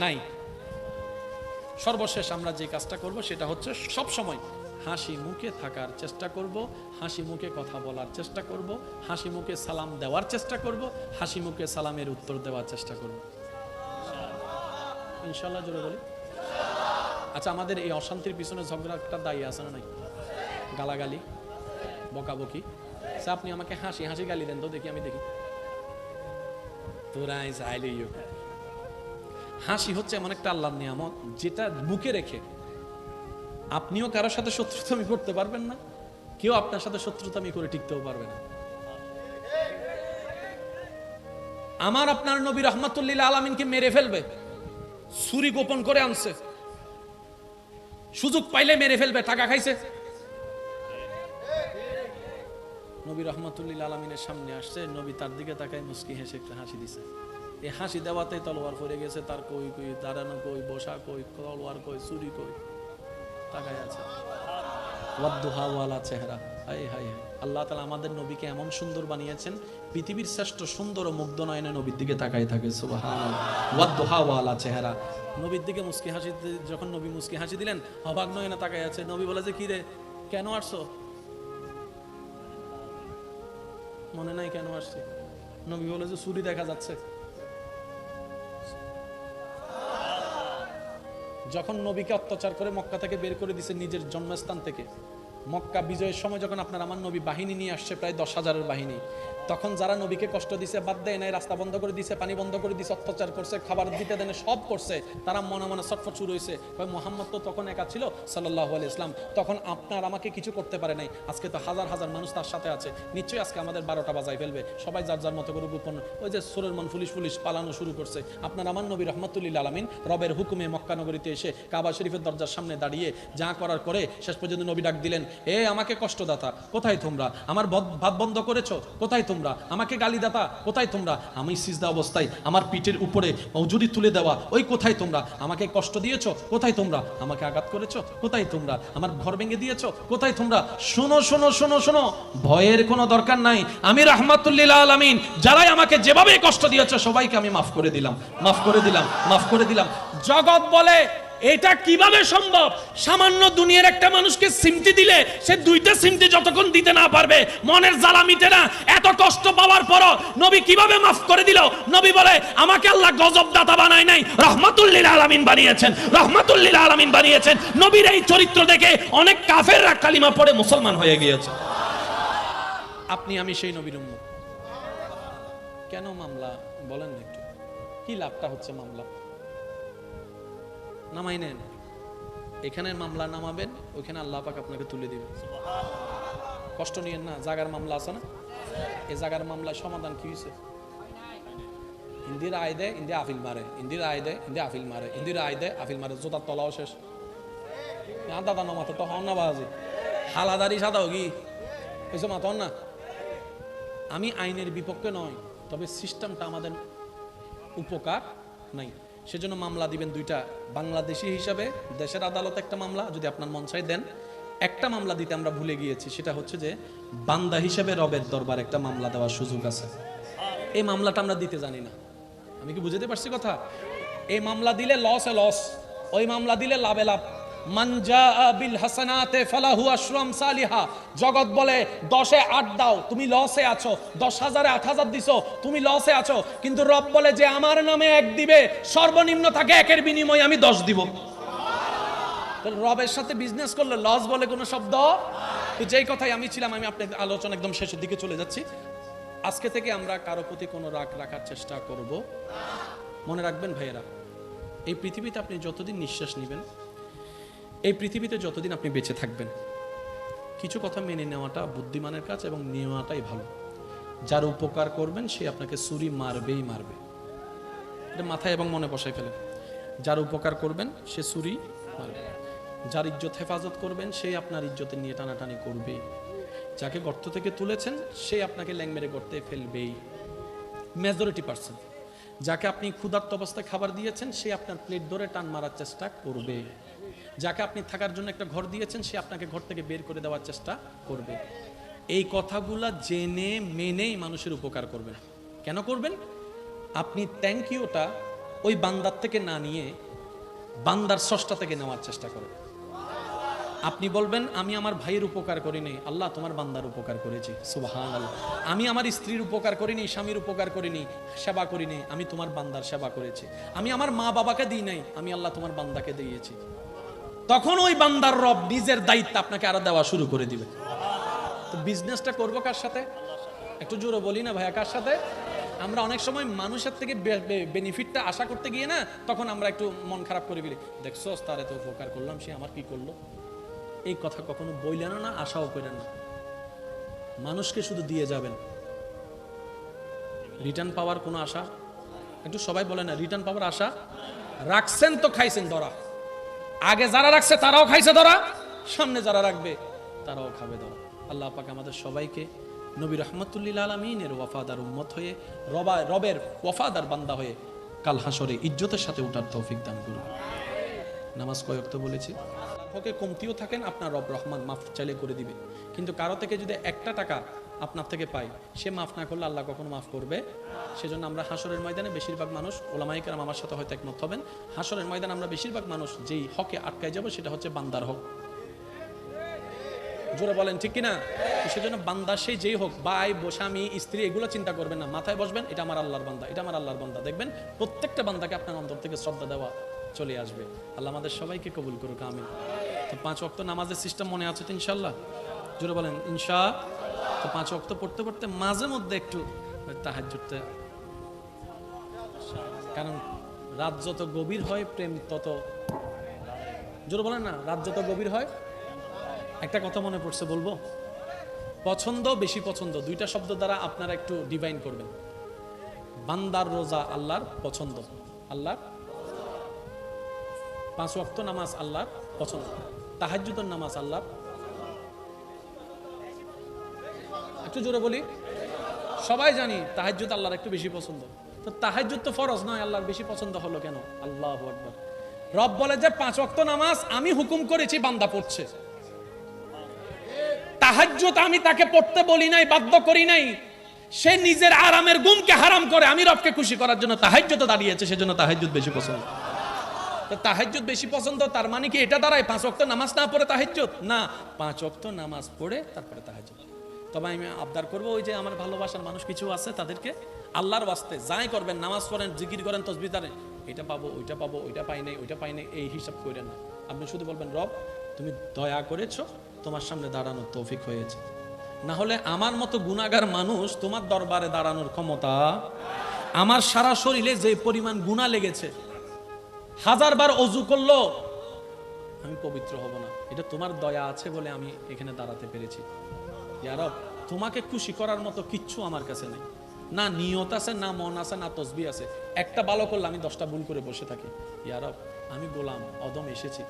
নাই। সর্বশেষ আমরা যে কাজটা করব সেটা হচ্ছে সব সময় হাসি মুখে থাকার চেষ্টা করব, হাসি মুখে কথা বলার চেষ্টা করব, হাসি মুখে সালাম দেওয়ার চেষ্টা করব, হাসি মুখে সালামের উত্তর দেওয়ার চেষ্টা করব ইনশাআল্লাহ। জোরে বলি। আচ্ছা, আমাদের এই অশান্তির পিছনে ঝগড়াটা দায়ী আছে না নাই? গালাগালি, বকাবকি। আচ্ছা, আপনি আমাকে হাসি হাসি গালি দেন তো দেখি, আমি দেখি। তোরা হাসি হচ্ছে এমন একটা আল্লাহর নিয়ামত, যেটা বুকে রেখে আপনিও কারোর সাথে শত্রুতামি করতে পারবেন না, কেউ আপনার সাথে শত্রুতামি করে টিকতেও পারবে না। আমার আপনার নবী রাহমাতুল লিল আলামিনকে মেরে ফেলবে, ছুরি গোপন করে আনছে, সুযোগ পাইলে মেরে ফেলবে, টাকা খাইছে। নবী রাহমাতুল লিল আলামিনের সামনে আসছে, নবী তার দিকে তাকায় মুস্কি হেসে একটা হাসি দিছে। এই হাসি দেওয়াতে তলোয়ার পড়ে গেছে, তার কই কই, দাঁড়ানো কই, বসা কই, তলোয়ার কই, ছুরি কই, তাকায় আছে। ওয়াদ্দুহা ওয়ালা চেহারা। হায় হায় হায়, আল্লাহ তাআলা আমাদের নবীকে এমন সুন্দর বানিয়েছেন, পৃথিবীর শ্রেষ্ঠ সুন্দর ও মুগ্ধ নয়নে নবীর দিকে তাকায় থাকে। সুবহানাল্লাহ। ওয়াদ্দুহা ওয়ালা চেহারা। নবীর দিকে মুস্কি হাসি, যখন নবী মুস্কি হাসি দিলেন, অবাক নয়নে তাকায় আছে। নবী বলে যে, কি রে, কেন আসছো? মনে নাই কেন আসছে? নবী বলে যে, ছুরি দেখা যাচ্ছে। যখন নবীকে অত্যাচার করে মক্কা থেকে বের করে দিছে, নিজের জন্মস্থান থেকে, মক্কা বিজয়ের সময় যখন আপনার আমার নবী বাহিনী নিয়ে আসছে, প্রায় 10,000-এর বাহিনী, তখন যারা নবীকে কষ্ট দিছে, বাদ দেয় নাই, রাস্তা বন্ধ করে দিছে, পানি বন্ধ করে দিছে, অত্যাচার করছে, খাবার দিতে দেনে, সব করছে, তারা মনে মনে ছটফট শুরু হয়েছে। মুহাম্মদ তো তখন একা ছিল সাল্লাল্লাহু আলাইহি ওয়াসাল্লাম, তখন আপনার আমাকে কিছু করতে পারে নাই, আজকে তো হাজার হাজার মানুষ তার সাথে আছে, নিশ্চয়ই আজকে আমাদের 12টা বাজায় ফেলবে। সবাই যার যার মতো করে গোপন ওই যে সুরের মন পুলিশ পুলিশ পালানো শুরু করছে। আপনার আমার নবী রাহমাতুল লিল আলামিন রবের হুকুমে মক্কা নগরীতে এসে কাবা শরীফের দরজার সামনে দাঁড়িয়ে যা করার করে শেষ পর্যন্ত নবী ডাক দিলেন, আমাকে কষ্টদাতা কোথায় তোমরা, আমার ভাত বন্ধ করেছো কোথায় তোমরা, আমাকে গালিদাতা কোথায় তোমরা, আমি সিজদা অবস্থায় আমার পিঠের উপরে মজুরি তুলে দেওয়া ওই কোথায় তোমরা, আমাকে কষ্ট দিয়েছো কোথায় তোমরা, আমাকে আঘাত করেছো কোথায় তোমরা, আমার ঘর ভেঙে দিয়েছো কোথায় তোমরা। শোনো শোনো শোনো শোনো, ভয়ের কোনো দরকার নাই, আমি রাহমাতুল লিল আলামিন, যারাই আমাকে যেভাবে কষ্ট দিয়েছো সবাইকে আমি মাফ করে দিলাম, মাফ করে দিলাম, মাফ করে দিলাম। জগৎ বলে এটা কিভাবে সম্ভব? সামান্য দুনিয়ার একটা মানুষকে সিমটি দিলে সে দুইটা সিমটি যতক্ষণ দিতে না পারবে মনের জ্বালা মিটে না। এত কষ্ট পাওয়ার পরও নবী কিভাবে মাফ করে দিল? নবী বলে আমাকে আল্লাহ গজব দাতা বানায় নাই, রাহমাতুল লিল আলামিন বানিয়েছেন, রাহমাতুল লিল আলামিন বানিয়েছেন। নবীর এই চরিত্র দেখে অনেক কাফেররা কালিমা পড়ে মুসলমান হয়ে গিয়েছে। আপনি আমি সেই নবীর উম্মত। কেন মামলা বলেন না একটু, কি লাভটা হচ্ছে মামলা? নামাই নেন, এখানে মামলা নামাবেন, ওইখানে আল্লাহ পাক আপনাকে তুলে দিবেন। কষ্ট নিয়েন না, জাগার মামলা আছে না, এই জাগার মামলার সমাধান কি হয়েছে? হিন্দির আয় দেয়, হিন্দি আফিল মারে, হিন্দির আয় দেয়, হিন্দি আফিল মারে, হিন্দির আয় দেয়, আফিল মারে, জোতার তলাও শেষ। দাদা না মাথা তো হন না বাজে, হালাদারি সাদাও কি এসব মাথা হন না। আমি আইনের বিপক্ষে নয়, তবে সিস্টেমটা আমাদের উপকার নাই। সেজন্য মামলা দিবেন দুইটা, বাংলাদেশি হিসাবে দেশের আদালতে একটা মামলা যদি আপনার মন চাই দেন। একটা মামলা দিতে আমরা ভুলে গিয়েছি, সেটা হচ্ছে যে বান্দা হিসেবে রবের দরবার একটা মামলা দেওয়ার সুযোগ আছে। এই মামলাটা আমরা দিতে জানি না। আমি কি বুঝতে পারছি কথা? এই মামলা দিলে লসে লস, ওই মামলা দিলে লাভে লাভ। মান জাআ বিল হাসানাতে ফালাহু আশরু আমসালিহা। জগৎ বলে 10-এ 8 দাও, তুমি লসে আছো। 10,000-এ 8,000 দিছো, তুমি লসে আছো। কিন্তু রব বলে যে আমার নামে 1 দিবে, সর্বনিম্ন থাকে 1-এর বিনিময়ে আমি 10 দিব। তাহলে রবের সাথে বিজনেস করলে লস বলে কোনো শব্দ? তো যেই কথাই আমি ছিলাম, আমি আপনাদের আলোচনা একদম শেষের দিকে চলে যাচ্ছি। আজকে থেকে আমরা কারো প্রতি কোনো রাগ রাখার চেষ্টা করব। মনে রাখবেন ভাইয়েরা, এই পৃথিবীতে আপনি যতদিন নিঃশ্বাস নেবেন, এই পৃথিবীতে যতদিন আপনি বেঁচে থাকবেন, কিছু কথা মেনে নেওয়াটা বুদ্ধিমানের কাজ এবং নেওয়াটাই ভালো। যার উপকার করবেন সে আপনাকে ছুরি মারবেই মারবে, এটা মাথায় এবং মনে বসাই ফেলেন। যার উপকার করবেন সে ছুরি মারবে, যার ইজ্জত হেফাজত করবেন সেই আপনার ইজ্জতের নিয়ে টানাটানি করবে, যাকে গর্ত থেকে তুলেছেন সে আপনাকে ল্যাং মেরে গর্তে ফেলবেই, মেজরিটি পার্সেন্ট। যাকে আপনি ক্ষুধার্ত অবস্থায় খাবার দিয়েছেন সে আপনার প্লেট ধরে টান মারার চেষ্টা করবে, যাকে আপনি থাকার জন্য একটা ঘর দিয়েছেন সে আপনাকে ঘর থেকে বের করে দেওয়ার চেষ্টা করবে। এই কথাগুলা জেনে মেনেই মানুষের উপকার করবেন। কেন করবেন? আপনি থ্যাংক ইউটা ওই বান্দার থেকে না নিয়ে বান্দার স্রষ্টা থেকে নেওয়ার চেষ্টা করেন। আপনি বলবেন আমি আমার ভাইয়ের উপকার করিনি, আল্লাহ তোমার বান্দার উপকার করেছি, সুবহানাল্লাহ। আমি আমার স্ত্রীর উপকার করিনি, স্বামীর উপকার করিনি, সেবা করিনি, আমি তোমার বান্দার সেবা করেছি। আমি আমার মা বাবাকে দিই নাই, আমি আল্লাহ তোমার বান্দাকে দিয়েছি। তখন ওই বান্দার রব নিজের দায়িত্ব আপনাকে আরো দেওয়া শুরু করে দিবে। তো বিজনেসটা করবো কার সাথে? একটু জোরে বলি না ভাইয়া, কার সাথে? আমরা অনেক সময় মানুষের থেকে বেনিফিটটা আশা করতে গিয়ে না, তখন আমরা একটু মন খারাপ করে ফেলি, দেখছো তার এত উপকার করলাম, সে আমার কি করলো। এই কথা কখনো বইলেন না, আশাও করেন না। মানুষকে শুধু দিয়ে যাবেন, রিটার্ন পাওয়ার কোনো আশা, একটু সবাই বলে না, রিটার্ন পাওয়ার আশা রাখছেন তো খাইছেন ধরা। আগে যারা রাখছে তারাও খাইছে ধরা, সামনে যারা রাখবে তারাও খাবে ধরা। আল্লাহ পাক আমাদের সবাইকে নবী রাহমাতুল লিল আলামিনের ওয়াফাদার উম্মত হয়ে, রবের ওয়াফাদার বান্দা হয়ে কাল হাসরে ইজ্জতের সাথে উঠার তৌফিক দান করুন। নামাজ কয় ওয়াক্ত বলেছি? হকে কমতিও থাকেন, আপনার রব রহমান মাফ চাইলে করে দিবে। কিন্তু কারো থেকে যদি 1 টাকা আপনার থেকে পাই, সে মাফ না করলে আল্লাহ কখনো মাফ করবে? সেজন্য আমরা হাসরের ময়দানে বেশিরভাগ মানুষ, ওলামায়ে কেরাম আমার সাথে হয়তো একমত হবেন, হাসরের ময়দানে আমরা বেশিরভাগ মানুষ যেই হকে আটকায় যাব সেটা হচ্ছে বান্দার হক। জোরে বলেন ঠিক কিনা? সেজন্য বান্দা সে যেই হোক, ভাই স্বামী স্ত্রী এগুলো চিন্তা করবেন না, মাথায় বসবেন এটা আমার আল্লাহর বান্দা, এটা আমার আল্লাহর বান্দা। দেখবেন প্রত্যেকটা বান্দাকে আপনার অন্তর থেকে শ্রদ্ধা দেওয়া চলে আসবে। আল্লাহ আমাদের সবাইকে কবুল করুক, আমিন। তো 5 ওয়াক্ত নামাজের সিস্টেম মনে আছে তো ইনশাআল্লাহ? জোরে বলেন ইনশাআল্লাহ। তো 5 ওয়াক্ত পড়তে পড়তে মাঝে মধ্যে একটু তাহাজ্জুদটা, কারণ রাত যত গভীর হয় প্রেম তত, জোরে বলেন না, রাত যত গভীর হয়। একটা কথা মনে পড়ছে, বলবো? পছন্দ, বেশি পছন্দ, দুইটা শব্দ দ্বারা আপনারা একটু ডিভাইন করবেন। বান্দার রোজা আল্লাহর পছন্দ, আল্লাহর 5 ওয়াক্ত নামাজ আল্লাহর পছন্দ, তাহাজ্জুদের নামাজ আল্লাহর একটু জোরে বলি। সবাই জানি তাহাজ্জুদ আল্লাহর একটু বেশি পছন্দ। তো তাহাজ্জুদ তো ফরজ নয়, আল্লাহর বেশি পছন্দ হলো কেন? আল্লাহু আকবার। রব বলে যে 5 ওয়াক্ত নামাজ আমি হুকুম করেছি, বান্দা পড়ছে। তাহাজ্জুদ আমি তাকে পড়তে বলি নাই, বাধ্য করি নাই। সে নিজের আরামের ঘুমকে হারাম করে আমি রবকে খুশি করার জন্য তাহাজ্জুদে দাঁড়িয়েছে, সেজন্য তাহাজ্জুদ বেশি পছন্দ। তো তাহাজ্জুদ বেশি পছন্দ, তার মানে কি এটা দাঁড়ায় 5 ওয়াক্ত নামাজ না পড়ে তাহাজ্জুদ? না, 5 ওয়াক্ত নামাজ পড়ে তারপরে তাহাজ্জুদ। তবে আমি আবদার করবো, ওই যে আমার ভালোবাসার মানুষ কিছু আছে, তাদেরকে আল্লাহর ওয়াস্তে যাই করবেন, নামাজ পড়েন, জিকির করেন, তাসবিহ করেন, এটা পাবো, ওইটা পাবো, ওইটা পাই নাই, ওইটা পাই নাই, এই হিসাব করেন না। আপনি শুধু বলবেন, রব তুমি দয়া করেছো, তোমার সামনে দাঁড়ানোর তৌফিক হয়েছে। না হলে আমার মতো গুনাহগার মানুষ তোমার দরবারে দাঁড়ানোর ক্ষমতা, আমার সারা শরীরে যে পরিমাণ গুনাহ লেগেছে, 1000 বার ওযু করলো আমি পবিত্র হব না। এটা তোমার দয়া আছে বলে আমি এখানে দাঁড়াতে পেরেছি। ইয়া রব, তোমাকে খুশি করার মতো কিচ্ছু আমার কাছে নেই, না নিয়ত আছে, না মন আছে, না তসবিহ আছে। একটা ভালো করলে আমি 10টা ভুল করে বসে থাকি। ইয়া রব, আমি গোলাম অদম এসেছি,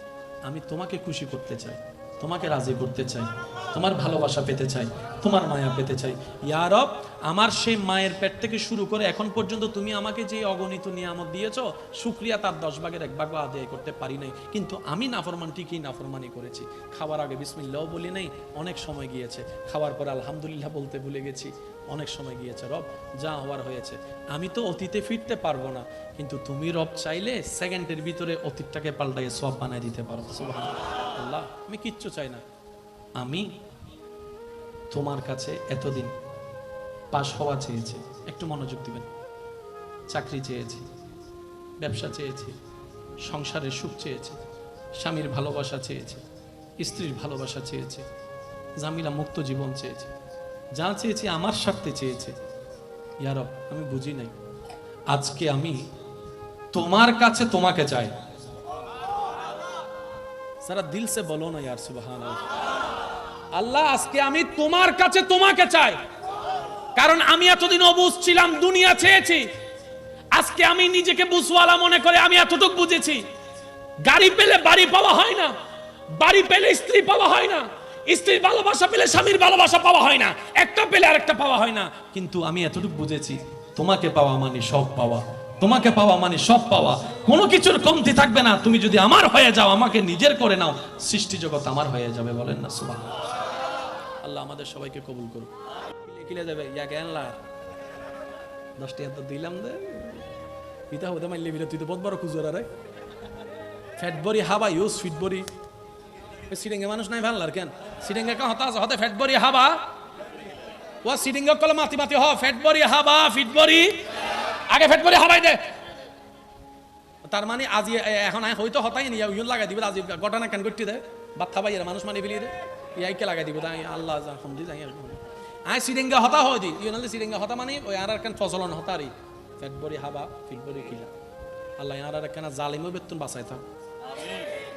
আমি তোমাকে খুশি করতে চাই, তোমাকে রাজি করতে চাই, তোমার ভালোবাসা পেতে চাই, তোমার মায়া পেতে চাই। ইয়া রব, আমার সেই মায়ের পেট থেকে শুরু করে এখন পর্যন্ত তুমি আমাকে যে অগণিত নিয়ামত দিয়েছো, শুকরিয়া তার 10 ভাগের 1 ভাগও আদায় করতে পারি নাই। কিন্তু আমি নাফরমান ঠিকই নাফরমানি করেছি। খাওয়ার আগে বিসমিল্লাহও বলি নাই, অনেক সময় গিয়েছে। খাওয়ার পর আলহামদুলিল্লাহ বলতে ভুলে গেছি, অনেক সময় গিয়েছে। রব, যা হওয়ার হয়েছে। আমি তো অতীতে ফিরতে পারবো না, কিন্তু তুমি রব চাইলে সেকেন্ডের ভিতরে অতীতটাকে পাল্টাইয়ে সব বানায় দিতে পারো। সুবহানাল্লাহ, আমি কিচ্ছু চাই না। আমি তোমার কাছে এতদিন পাশ হওয়া চেয়েছি, একটু মনোযোগ দিবেন। চাকরি চেয়েছি, ব্যবসা চেয়েছি, সংসারের সুখ চেয়েছি, স্বামীর ভালোবাসা চেয়েছি, স্ত্রীর ভালোবাসা চেয়েছি, জামিলা মুক্ত জীবন চেয়েছি, যা চেয়েছি আমার স্বার্থে চেয়েছি। ইয়া রব, আমি বুঝি নাই, আজকে আমি তোমার কাছে তোমাকে চাই। সারা দিল সে বলো না ইয়ার সুবহানাল্লাহ। আল্লাহ, আজকে আমি তোমার কাছে তোমাকে চাই, কারণ আমি এতদিন অবুঝ ছিলাম, দুনিয়া চেয়েছি। আজকে আমি নিজেকে বুঝওয়ালা মনে করে আমি এতটুকু বুঝেছি, গাড়ি পেলে বাড়ি পাওয়া হয় না, বাড়ি পেলে স্ত্রী পাওয়া হয় না, স্ত্রীর ভালোবাসা পেলে স্বামীর ভালোবাসা পাওয়া হয় না, একটা পেলে আরেকটা পাওয়া হয় না। কিন্তু আমি এতটুকু বুঝেছি, তোমাকে পাওয়া মানে সব পাওয়া, তোমাকে পাওয়া মানে সব পাওয়া, কোনো কিছুর কমতি থাকবে না। তুমি যদি আমার হয়ে যাও, আমাকে নিজের করে নাও, সৃষ্টি জগৎ আমার হয়ে যাবে। বলেন না সুবহানাল্লাহ। আল্লাহ আমাদের সবাইকে কবুল করুন। কিলে যাবে ইয়া জ্ঞানলা 10 টাকা তো দিলাম দে, পিতা হতে মাইলে বিলে, তুই তো বহুত বড় খুজরা রে। ফ্যাট বড়ি হাবা ইউজ ফিট বড়ি, সিডিংয়ে মানুষ নাই ভাল্লার কেন? সিডিংয়ে কা হতা হতে ফ্যাট বড়ি হাবা, ও সিডিংয়ে কল মাতি মাতি হ ফ্যাট বড়ি হাবা ফিট বড়ি, আগে ফ্যাট বড়ি হাবাই দে। তার মানে আজি এখন হয়তো হতাই নি ইউন লাগাই দিবে, আজি ঘটনা কেন করতে দে, বাত খাবাই এর মানুষ মানে ফেলি দে, ইয়াইকে লাগাই দিব। তাই আল্লাহ হামদি যাই আই সিডিংয়ে হতা হয় দি ইউনালি সিডিংয়ে হতা মানে ওই আর কেন ফজলন হতারি ফ্যাট বড়ি হাবা ফিট বড়ি কিলা। আল্লাহ আর কেন জালিম বেতন বাঁচাই থাক,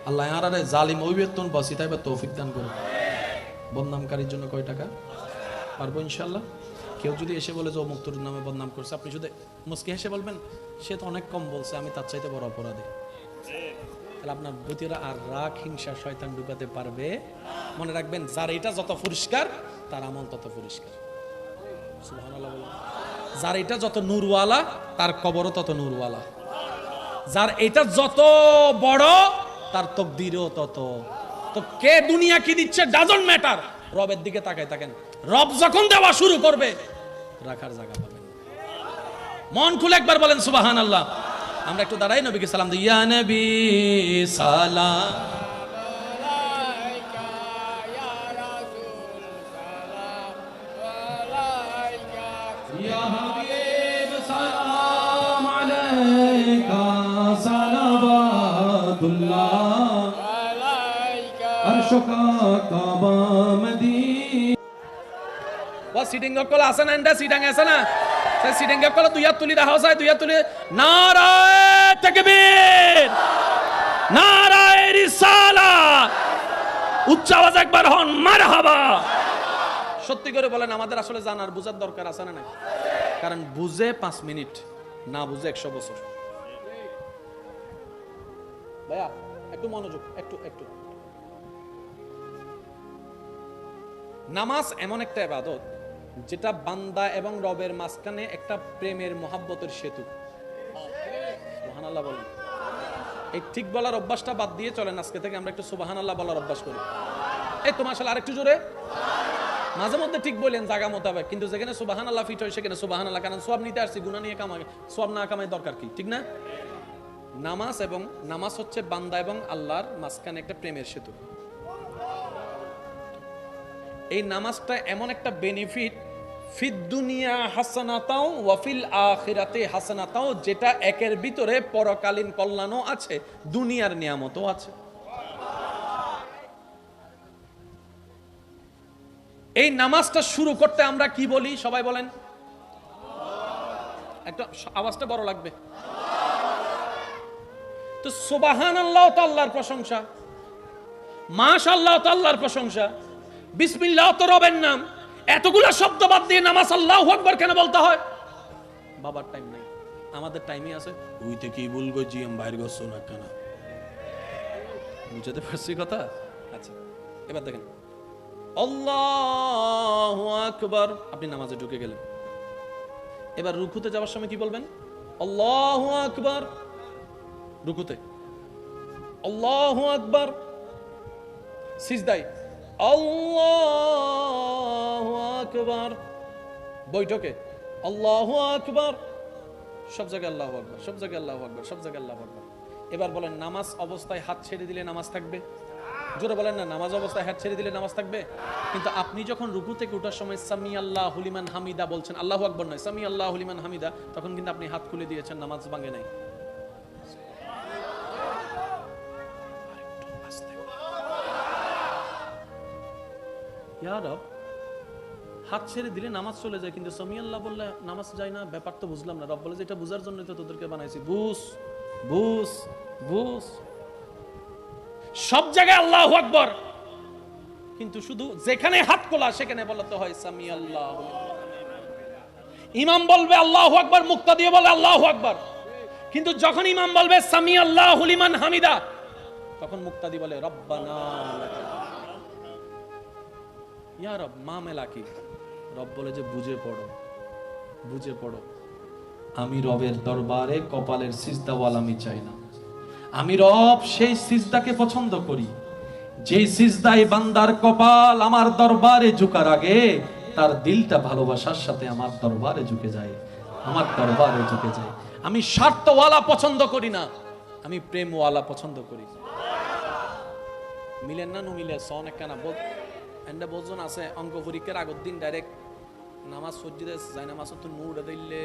আল্লাহ আর জালিম ওই বেতন বাঁচি তাই বা তৌফিক দান করুন। বদনামকারীর জন্য কয় টাকা পারবো ইনশাল্লাহ। কেউ যদি এসে বলে যে ও মুক্তর নামে বদনাম করছে, আপনি শুধু মুস্কি হেসে বলবেন সে তো অনেক কম বলছে, আমি তার চাইতে বড় অপরাধী। তাহলে আপনার বুদ্ধিরা আর রাগ হিংসা শয়তান ঢুকাতে পারবে। মনে রাখবেন, যার এটা যত পরিষ্কার তার আমল তত পরিষ্কার। সুবহানাল্লাহ। যার এটা যত নূরওয়ালা তার কবরও তত নূরওয়ালা। যার এটা যত বড় তার তকদিরও তত। তো কে দুনিয়া কি দিচ্ছে ডাজন্ট ম্যাটার, রবের দিকে তাকায় থাকেন। রব যখন দেওয়া শুরু করবে রাখার জায়গা পাবেন। মন খুলে একবার বলেন সুবহানাল্লাহ। আমরা একটু দাঁড়াই, নবীকে সালাম দিই। ইয়া নবী সালাম আলাইকা, ইয়া রাসূল সালাম আলাইকা, ইয়া হাবিব সালাম আলাইকা, সালাওয়াতুল্লাহ আলাইকা, আরশুকা কাবা মদিনা। ওয়া সিটিং কল আছে না, এন্ডা সিটাং আছে না, সে সিটিং কল দুই হাত তুলি রাখা যায়, দুই হাত তুলি নারায়ে তাকবীর, নারায়ে রিসালাত, উচ্চ আওয়াজ একবার হন মারহাবা। সত্যি করে বলেন, আমাদের আসলে জানার বুঝার দরকার আছে না? কারণ বুঝে 5 মিনিট, না বুঝে 100 বছর। ভাইয়া একটু মনোযোগ, একটু একটু। নামাজ এমন একটা ইবাদত, যেটা বান্দা এবং রবের মাঝখানে একটা প্রেমের মহাব্বতের সেতু। সুবহানাল্লাহ বলেন। এই ঠিক বলার অভ্যাসটা বাদ দিয়ে চলেন আজকে থেকে আমরা একটু সুবহানাল্লাহ বলার অভ্যাস করি। এই তো মাশাআল্লাহ, আরেকটু জোরে। মাঝে মধ্যে ঠিক বলেন জায়গা মোতাবেক, কিন্তু যেখানে সুবহানাল্লাহ ফিট হয় সেখানে সুবহানাল্লাহ, কারণ সওয়াব নিতে আসছি, গুনাহ নিয়ে কামাই, সওয়াব না কামাই দরকার কি, ঠিক না? নামাজ হচ্ছে বান্দা এবং আল্লাহর মাঝখানে একটা প্রেমের সেতু। এই নামাজটা এমন একটা বেনিফিট, ফিদ দুনিয়া হাসানাতাও ওয়া ফিল আখিরাতে হাসানাতাও, যেটা একের ভিতরে পরকালীন কল্যাণও আছে, দুনিয়ার নিয়ামতও আছে। এই নামাজটা শুরু করতে আমরা কি বলি সবাই বলেন? একটা আওয়াজটা বড় লাগবে তো। সুবহানাল্লাহ তো আল্লাহর প্রশংসা, মাশাআল্লাহ তো আল্লাহর প্রশংসা, বিসমিল্লাহ তো রবের নাম। এতগুলা শব্দ বাদ দিয়ে নামাজ আল্লাহু আকবার কেন বলতে হয়? বাবার টাইম নাই, আমাদের টাইমই আছে। ওই থেকে ভুল গো জিএম বাইরে গছো না কেন, বুঝতে পারছি কথা? আচ্ছা, এবার দেখেন আল্লাহু আকবার, আপনি নামাজে ঢুকে গেলেন। এবার রুকুতে যাওয়ার সময় কি বলবেন? আল্লাহু আকবার। রুকুতে আল্লাহু আকবার, সিজদায় আল্লাহু আকবার, বৈঠকে আল্লাহু আকবার, সব জায়গায় আল্লাহু আকবার, সব জায়গায় আল্লাহু আকবার, সব জায়গায় আল্লাহু আকবার। এবার বলেন নামাজ অবস্থায় হাত ছেড়ে দিলে নামাজ থাকবে? জোরে বলেন না, নামাজ অবস্থায় হাত ছেড়ে দিলে নামাজ থাকবে? কিন্তু আপনি যখন রুকু থেকে ওঠার সময় সামি আল্লাহু লিমান হামিদা বলছেন, আল্লাহু আকবার নয়, সামি আল্লাহু লিমান হামিদা, তখন কিন্তু আপনি হাত খুলে দিয়েছেন, নামাজ ভাঙে নাই। ইয়া রব, হাত ছেড়ে দিলে নামাজ চলে যায়, কিন্তু সামি আল্লাহ বললে নামাজ যায় না, ব্যাপার তো বুঝলাম না। রব বলে যে এটা বুঝার জন্য তো তোদেরকে বানাইছি, বুঝ বুঝ বুঝ। সব জায়গায় আল্লাহু আকবার, কিন্তু শুধু যেখানে হাত খোলা সেখানে বলতে হয় সামি আল্লাহ। ইমাম বলবে আল্লাহু আকবার, মুক্তাদি বলে আল্লাহু আকবার, কিন্তু যখন ইমাম বলবে সামি আল্লাহু লিমান হামিদা, তখন মুক্তাদি বলে রব্বানা লাকাল ইয়া রব। মামলা কি? রব বলে যে বুঝে পড়ো, বুঝে পড়ো, আমি রবের দরবারে কপালের সিজদাওয়াল আমি চাই না। আমি রব সেই সিজদাকে পছন্দ করি যেই সিজদায় বান্দার কপাল আমার দরবারে ঝুঁকার আগে তার দিলটা ভালোবাসার সাথে আমার দরবারে ঝুঁকে যায়, আমার দরবারে ঝুঁকে যায়। আমি স্বার্থওয়ালা পছন্দ করি না, আমি প্রেমওয়ালা পছন্দ করি। মিলেন না? নু মিলে সন একখানা এন্ডা বোঝন আছে, অঙ্ক পরীক্ষার আগের দিন ডাইরেক্ট নামাজ সজ্জিদে যাই, নামাজ তো নূর দিলে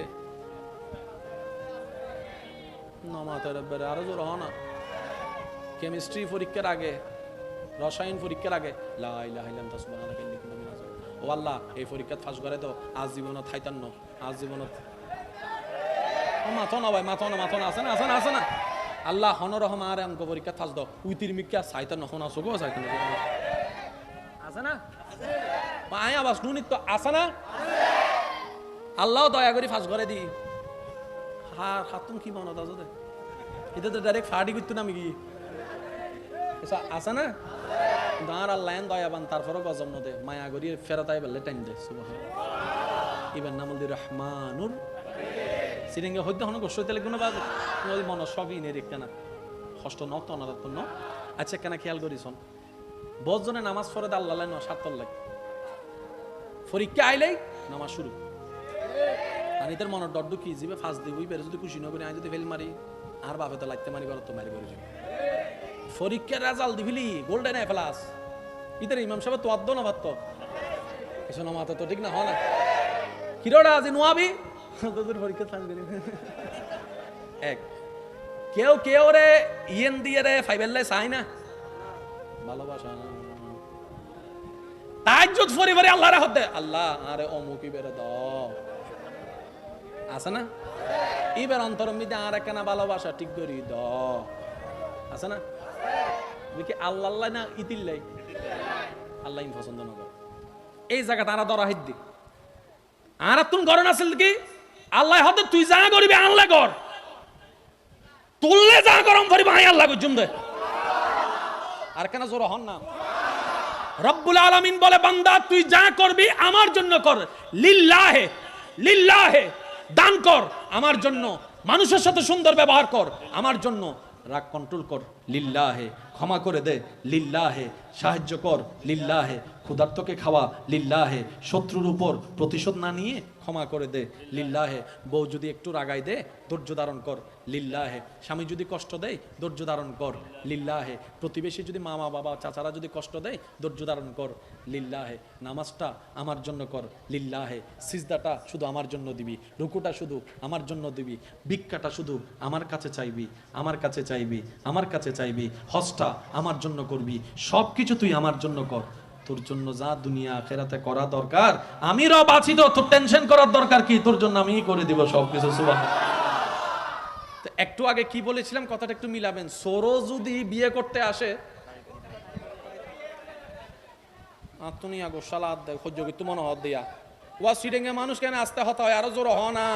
নামাতের বেড়ে আরো জোর হয় না। কেমিস্ট্রি পরীক্ষার আগে, রসায়ন পরীক্ষার আগে লা ইলাহা ইল্লাল্লাহ সুবহানাকা ইন্নী কুনতু মিনাজ জালিমিন। ও আল্লাহ, এই পরীক্ষা ফাঁস করে দাও, আজ জীবনত থাইতান্ন, আজ জীবনত মাথো না ভাই, মাথো না, মাথো না, আছে না, আছে না, আছে না। আল্লাহ হন রহম আর অঙ্ক পরীক্ষা ফাঁস দাও, উইতির মিক্কা সাইতান্ন হন আসো গো, সাইতান্ন আছে না, আয় আবাস নুনিত তো আছে না। আল্লাহ দয়া করে ফাঁস করে দি। হার হাতুন কি মনত আছে দে, এটা তো ডাইরেক্ট ফাড়ি করতো না আমি কি আছে না। দাঁড় আল্লাহ দয়াবান, তারপরও গজম নদে মায়া করি ফেরতাই বেলে টাইম দেয়। এবার নামল দি রহমানুর সিরিঙ্গে হইতে হন গোস্ব তেলে কোনো বাজ মন সবই নে রেখে না কষ্ট ন তো অনারাত্ম ন। আচ্ছা কেনা খেয়াল করিস বজনে নামাজ পড়ে আল্লাহ ন সাতর লাগে, পরীক্ষা আইলেই নামাজ শুরু। আর এদের মনের ডর কি যাবে ফাঁস দিব, বেড়ে যদি খুশি না করি, আমি যদি ফেল মারি আর বাপে তো লাগতে মারি, তো মারি করে পরীক্ষার রেজাল্ট দিবিলি গোল্ডেন এ প্লাস। ইতার ইমাম সাহেব তো আদ্য না ভাত কিছু না মাথা তো ঠিক না হয় না। কিরোটা আজি নোয়াবি তোদের পরীক্ষা থাকবে এক কেউ কেউ রে ইয়েন দিয়ে রে ফাইবেল চাই না ভালোবাসা তাজ্জুদ পরিবারে আল্লাহর হতে আল্লাহ আরে অমুকি বেরে দাও আছে না। এবার অন্তরম মিদে আর একখানা ভালোবাসা ঠিক করি দাও আছে না। দেখি আল্লাহ আল্লাহ না ইতিল্লাই আল্লাহ পছন্দ না করে এই জায়গা তারা ধরা হিদ্দি আর তুন গরন আসল কি আল্লাহ হতে তুই যা করবি আল্লাহ কর তুললে যা গরম করিব আই আল্লাহ জুম দে আর কেন জোর হন না রব্বুল আলামিন বলে বান্দা তুই যা করবি আমার জন্য কর, লিল্লাহে লিল্লাহে, দান কর আমার জন্য, মানুষের সাথে সুন্দর ব্যবহার কর আমার জন্য, রাগ কন্ট্রোল কর লিল্লাহে, ক্ষমা করে দে লিল্লাহে, সাহায্য কর লিল্লাহে, ক্ষুধার্তকে খাওয়া লিল্লাহে, শত্রুর উপর প্রতিশোধ না নিয়ে ক্ষমা করে দে লিল্লাহে, বউ যদি একটু রাগাই দে ধৈর্য ধারণ কর লিল্লাহে, স্বামী যদি কষ্ট দেয় ধৈর্য ধারণ কর লিল্লাহে, প্রতিবেশী যদি মামা বাবা চাচারা যদি কষ্ট দেয় ধৈর্য ধারণ কর লিল্লাহে, নামাজটা আমার জন্য কর লিল্লাহে, সিজদাটা শুধু আমার জন্য দিবি, রুকুটা শুধু আমার জন্য দিবি, ভিক্ষাটা শুধু আমার কাছে চাইবি, আমার কাছে চাইবি, আমার কাছে চাইবি, হজটা আমার জন্য করবি, সব কিছু তুই আমার জন্য কর, তোর জন্য যা দুনিয়া আখিরাতে করা দরকার আমি রব আছি তো, তোর টেনশন করার দরকার কি, তোর জন্য আমিই করে দিব সবকিছু। সুবহানাল্লাহ। তো একটু আগে কি বলেছিলাম কথাটা একটু মিলাবেন, সোরো যদি বিয়ে করতে আসে আত্মনি আগো সালাদ দেয় সহ্য করতে মনে হত দিয়া ওয়া সিডেঙ্গে মানুষ কেন আসতে হতা হয় আরো জোর হ না,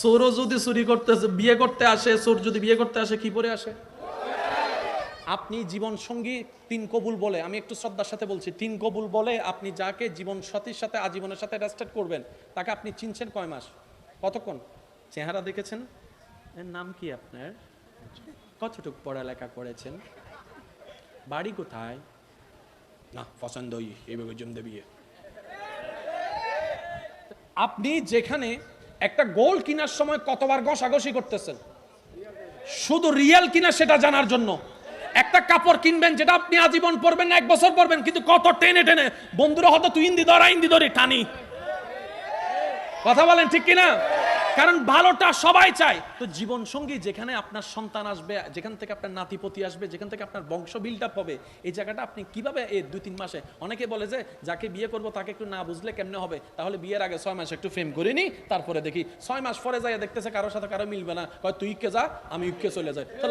সোরো যদি চুরি করতে বিয়ে করতে আসে, সোর যদি বিয়ে করতে আসে কি পরে আসে? আপনি জীবন সঙ্গী 3 কবুল বলে, আমি একটু শ্রদ্ধার সাথে বলছি, 3 কবুল বলে আপনি যাকে জীবন সাথীর সাথে আজীবনের সাথে রেজিস্টার করবেন তাকে আপনি চিনছেন কয় মাস, কতক্ষণ, চেহারা দেখেছেন, এর নাম কি আপনার, কতটুকু পড়ালেখা করেছেন, বাড়ি কোথায়, না পছন্দই এইভাবে জমতে বিয়ে। আপনি যেখানে একটা গোল কেনার সময় কতবার ঘষাঘষি করতেছেন শুধু রিয়েল কিনা সেটা জানার জন্য, একটা কাপড় কিনবেন যেটা আপনি আজীবন পরবেন না 1 বছর পরবেন, কিন্তু কত টেনে টেনে বন্ধুরা হয়তো তুই ইন্দি ধরে টানি, কথা বলেন ঠিক কিনা, কারণ ভালোটা সবাই চায়। তো জীবন সঙ্গী যেখানে আপনার সন্তান আসবে, যেখান থেকে আপনার নাতিপতি আসবে, যেখান থেকে আপনার বংশ বিল্ড আপ হবে, এই জায়গাটা আপনি কিভাবে এই 2-3 মাসে, অনেকে বলে যে যাকে বিয়ে করব তাকে একটু না বুঝলে কেমনে হবে, তাহলে বিয়ের আগে 6 মাস একটু প্রেম করে নি, তারপরে দেখি 6 মাস পরে যাই দেখতেছে কারোর সাথে কারো মিলবে না, কয় তুই কে যা আমি ইউকে চলে যাই, তো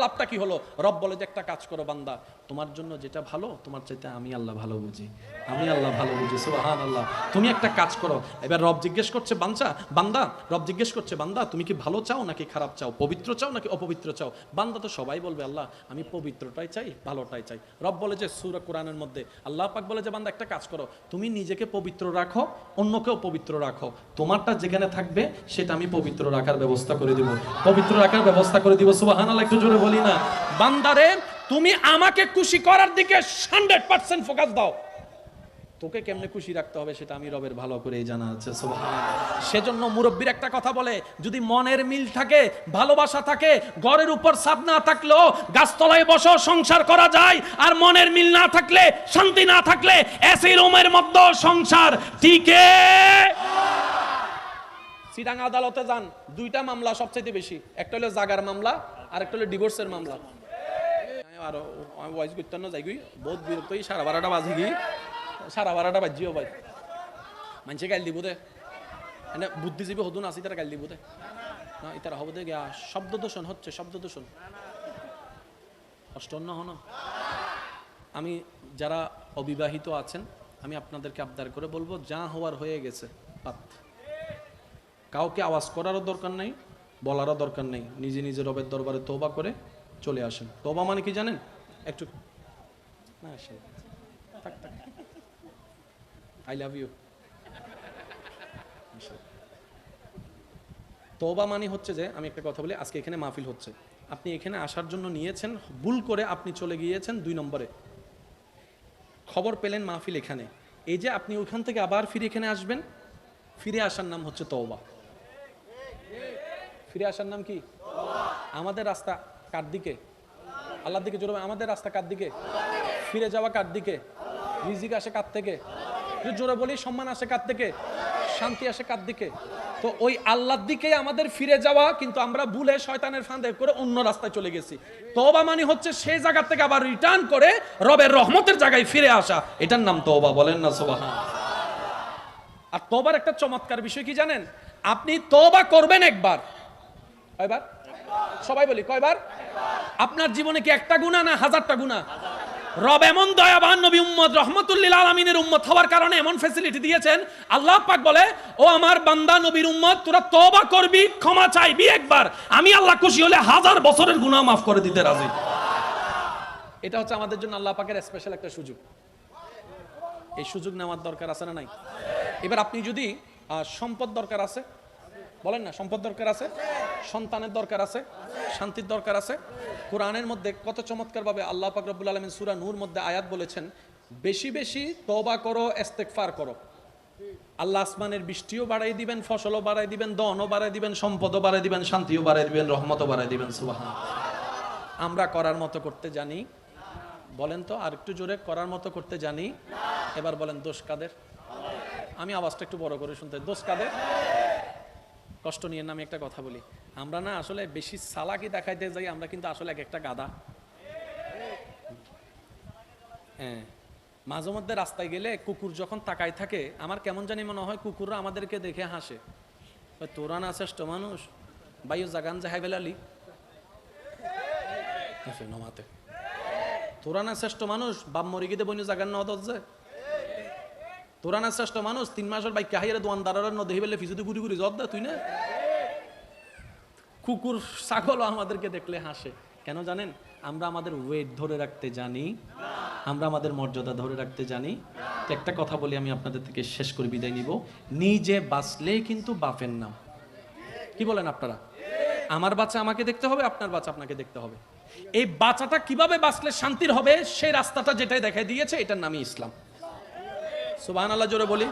লাভটা কি হলো? রব বলে যে একটা কাজ করো বান্দা, তোমার জন্য যেটা ভালো তোমার চাইতে আমি আল্লাহ ভালো বুঝি, আমি আল্লাহ ভালো বুঝি, সুবহানাল্লাহ। তুমি একটা কাজ করো, এবার রব জিজ্ঞেস করছে বান্দা, রব জিজ্ঞেস করছে বান্দা তুমি কি ভালো চাও নাকি খারাপ চাও, পবিত্র চাও নাকি অপবিত্র চাও? বান্দা তো সবাই বলবে আল্লাহ আমি পবিত্রটাই চাই, ভালোটাই চাই। রব বলে যে সূরা কোরআনের মধ্যে আল্লাহ পাক বলে যে বান্দা একটা কাজ করো, তুমি নিজেকে পবিত্র রাখো, অন্যকেও পবিত্র রাখো, তোমারটা যেখানে থাকবে সেটা আমি পবিত্র রাখার ব্যবস্থা করে দিব, পবিত্র রাখার ব্যবস্থা করে দিব। সুবহানাল্লাহ, একটু জোরে বলি না। বান্দারে তুমি আমাকে খুশি করার দিকে 100% ফোকাস দাও, তোকে কেমনে খুশি রাখতে হবে সেটা আমি রবের ভালো করেই জানা আছে। সুবহানাল্লাহ। সেজন্য মুরব্বির একটা কথা বলে, যদি মনের মিল থাকে, ভালোবাসা থাকে, ঘরের উপর ছাদ না থাকলেও গাছতলায় বসে সংসার করা যায়, আর মনের মিল না থাকলে, শান্তি না থাকলে এসি রুমের মধ্যে সংসার টিকে। চিটাং আদালতে যান, 2টা মামলা সবচেয়ে বেশি, একটা হলো জাগার মামলা আর একটা হলো ডিভোর্সের মামলা। আর ওয়াইজ করতে না যাই বহুত বিরক্ত, সারা 12টা বাজে গিয়ে, সারা 12টা বাজিও ভাই, মানুষে গাইল দিব দে, এনে বুদ্ধিজীবী হদুন আসি তারা গাইল দিব দে না, ইতারা হব দে গিয়া শব্দ দূষণ হচ্ছে, শব্দ দূষণ অষ্টন্ন হন। আমি যারা অবিবাহিত আছেন আমি আপনাদেরকে আবদার করে বলবো, যা হওয়ার হয়ে গেছে, কাউকে আওয়াজ করারও দরকার নেই, বলারও দরকার নেই, নিজে নিজে রবের দরবারে তওবা করে চলে আসেন। তওবা মানে কি জানেন? একটু না আসেন, থাক থাক, আই লাভ ইউ। তওবা মানে হচ্ছে যে, আমি একটা কথা বলি, আজকে এখানে মাহফিল হচ্ছে, আপনি এখানে আসার জন্য নিয়েছেন, ভুল করে আপনি চলে গিয়েছেন 2 নম্বরে, খবর পেলেন মাহফিল এখানে, এই যে আপনি ওইখান থেকে আবার ফিরে এখানে আসবেন, ফিরে আসার নাম হচ্ছে তওবা। ফিরে আসার নাম কি? আমাদের রাস্তা কার দিকে? আল্লাহর দিকে। জোরে আমাদের রাস্তা কার দিকে? ফিরে যাওয়া কার দিকে? রিজিক আসে কার থেকে? জোরে বলি, সম্মান আসে কার থেকে? শান্তি আসে কার দিকে? তো ওই আল্লাহর দিকে আমাদের ফিরে যাওয়া, কিন্তু আমরা ভুলে শয়তানের ফাঁদে করে অন্য রাস্তায় চলে গেছি। তওবা মানে হচ্ছে সেই জায়গা থেকে আবার রিটার্ন করে রবের রহমতের জায়গায় ফিরে আসা, এটার নাম তওবা। বলেন না সুবহানাল্লাহ। আর তওবার একটা চমৎকার বিষয় কি জানেন? আপনি তওবা করবেন একবার, কয়বার? সবাই বলি কয়বার? আপনার জীবনে কি একটা গুনাহ না 1000টা গুনাহ? রব এমন দয়াবান, নবী উম্মত রহমাতুল লিল আলামিনের উম্মত হওয়ার কারণে এমন ফ্যাসিলিটি দিয়েছেন। আল্লাহ পাক বলে, ও আমার বান্দা নবীর উম্মত, তোরা তওবা করবি, ক্ষমা চাইবি একবার, আমি আল্লাহ খুশি হলে 1000 বছরের গুনাহ মাফ করে দিতে রাজি। এটা হচ্ছে আমাদের জন্য আল্লাহ পাকের স্পেশাল একটা সুযোগ। এই সুযোগ নেওয়ার দরকার আছে না নাই? এবার আপনি যদি সম্পদ দরকার আছে, বলেন না, সম্পদ দরকার আছে, সন্তানের দরকার আছে, শান্তির দরকার আছে। কোরআনের মধ্যে কত চমৎকারভাবে আল্লাহ পাক রব্বুল আলামিন সূরা নূর মধ্যে আয়াত বলেছেন, বেশি বেশি তওবা করো, ইস্তেগফার করো, আল্লাহ আসমানের বৃষ্টিও বাড়াই দিবেন, ফসলও বাড়াই দিবেন, দনও বাড়াই দিবেন, সম্পদও বাড়াই দিবেন, শান্তিও বাড়াই দিবেন, রহমতও বাড়াই দিবেন। সুবহানাল্লাহ। আমরা করার মতো করতে জানি? বলেন তো, আর একটু জোরে, করার মতো করতে জানি? এবার বলেন দোষ কাদের? আমি আওয়াজটা একটু বড় করে শুনতে, দোষ কাদের? কষ্ট নিয়ে আমি একটা কথা বলি, আমরা না আসলে বেশি চালাকি দেখাইতে যাই, আমরা কিন্তু আসলে এক একটা গাধা। হ্যাঁ, মাঝে মধ্যে রাস্তায় গেলে কুকুর যখন তাকায় থাকে, আমার কেমন জানি মনে হয় কুকুররা আমাদেরকে দেখে হাসে, তোরা না শ্রেষ্ঠ মানুষ, বাইও জাগান জাহাই বেলালি নমাতে, তোরা না শ্রেষ্ঠ মানুষ, বাপ মরি গিয়ে বইন জাগান ন দরজে, তোরা না শ্রেষ্ঠ মানুষ, 3 মাসের বাইক কাহিয়ে দোয়ানদারের ন দেখি বেলে ফিজুতে ঘুরি ঘুরি জদ দে তুই না। কুকুর ছাগলও আমাদেরকে দেখলে হাসে, কেন জানেন? আমরা আমাদের ওয়েট ধরে রাখতে জানি, আমরা আমাদের মর্যাদা ধরে রাখতে জানি। তো একটা কথা বলি, আমি আপনাদের থেকে শেষ করে বিদায় নিব, নিজে বাঁচলেই কিন্তু বাপের নাম। কি বলেন আপনারা? আমার বাচ্চা আমাকে দেখতে হবে, আপনার বাচ্চা আপনাকে দেখতে হবে। এই বাচ্চাটা কিভাবে বাঁচলে শান্তির হবে, সেই রাস্তাটা যেটাই দেখাই দিয়েছে, এটার নামই ইসলাম। সুবহানাল্লাহ জোরে বলি,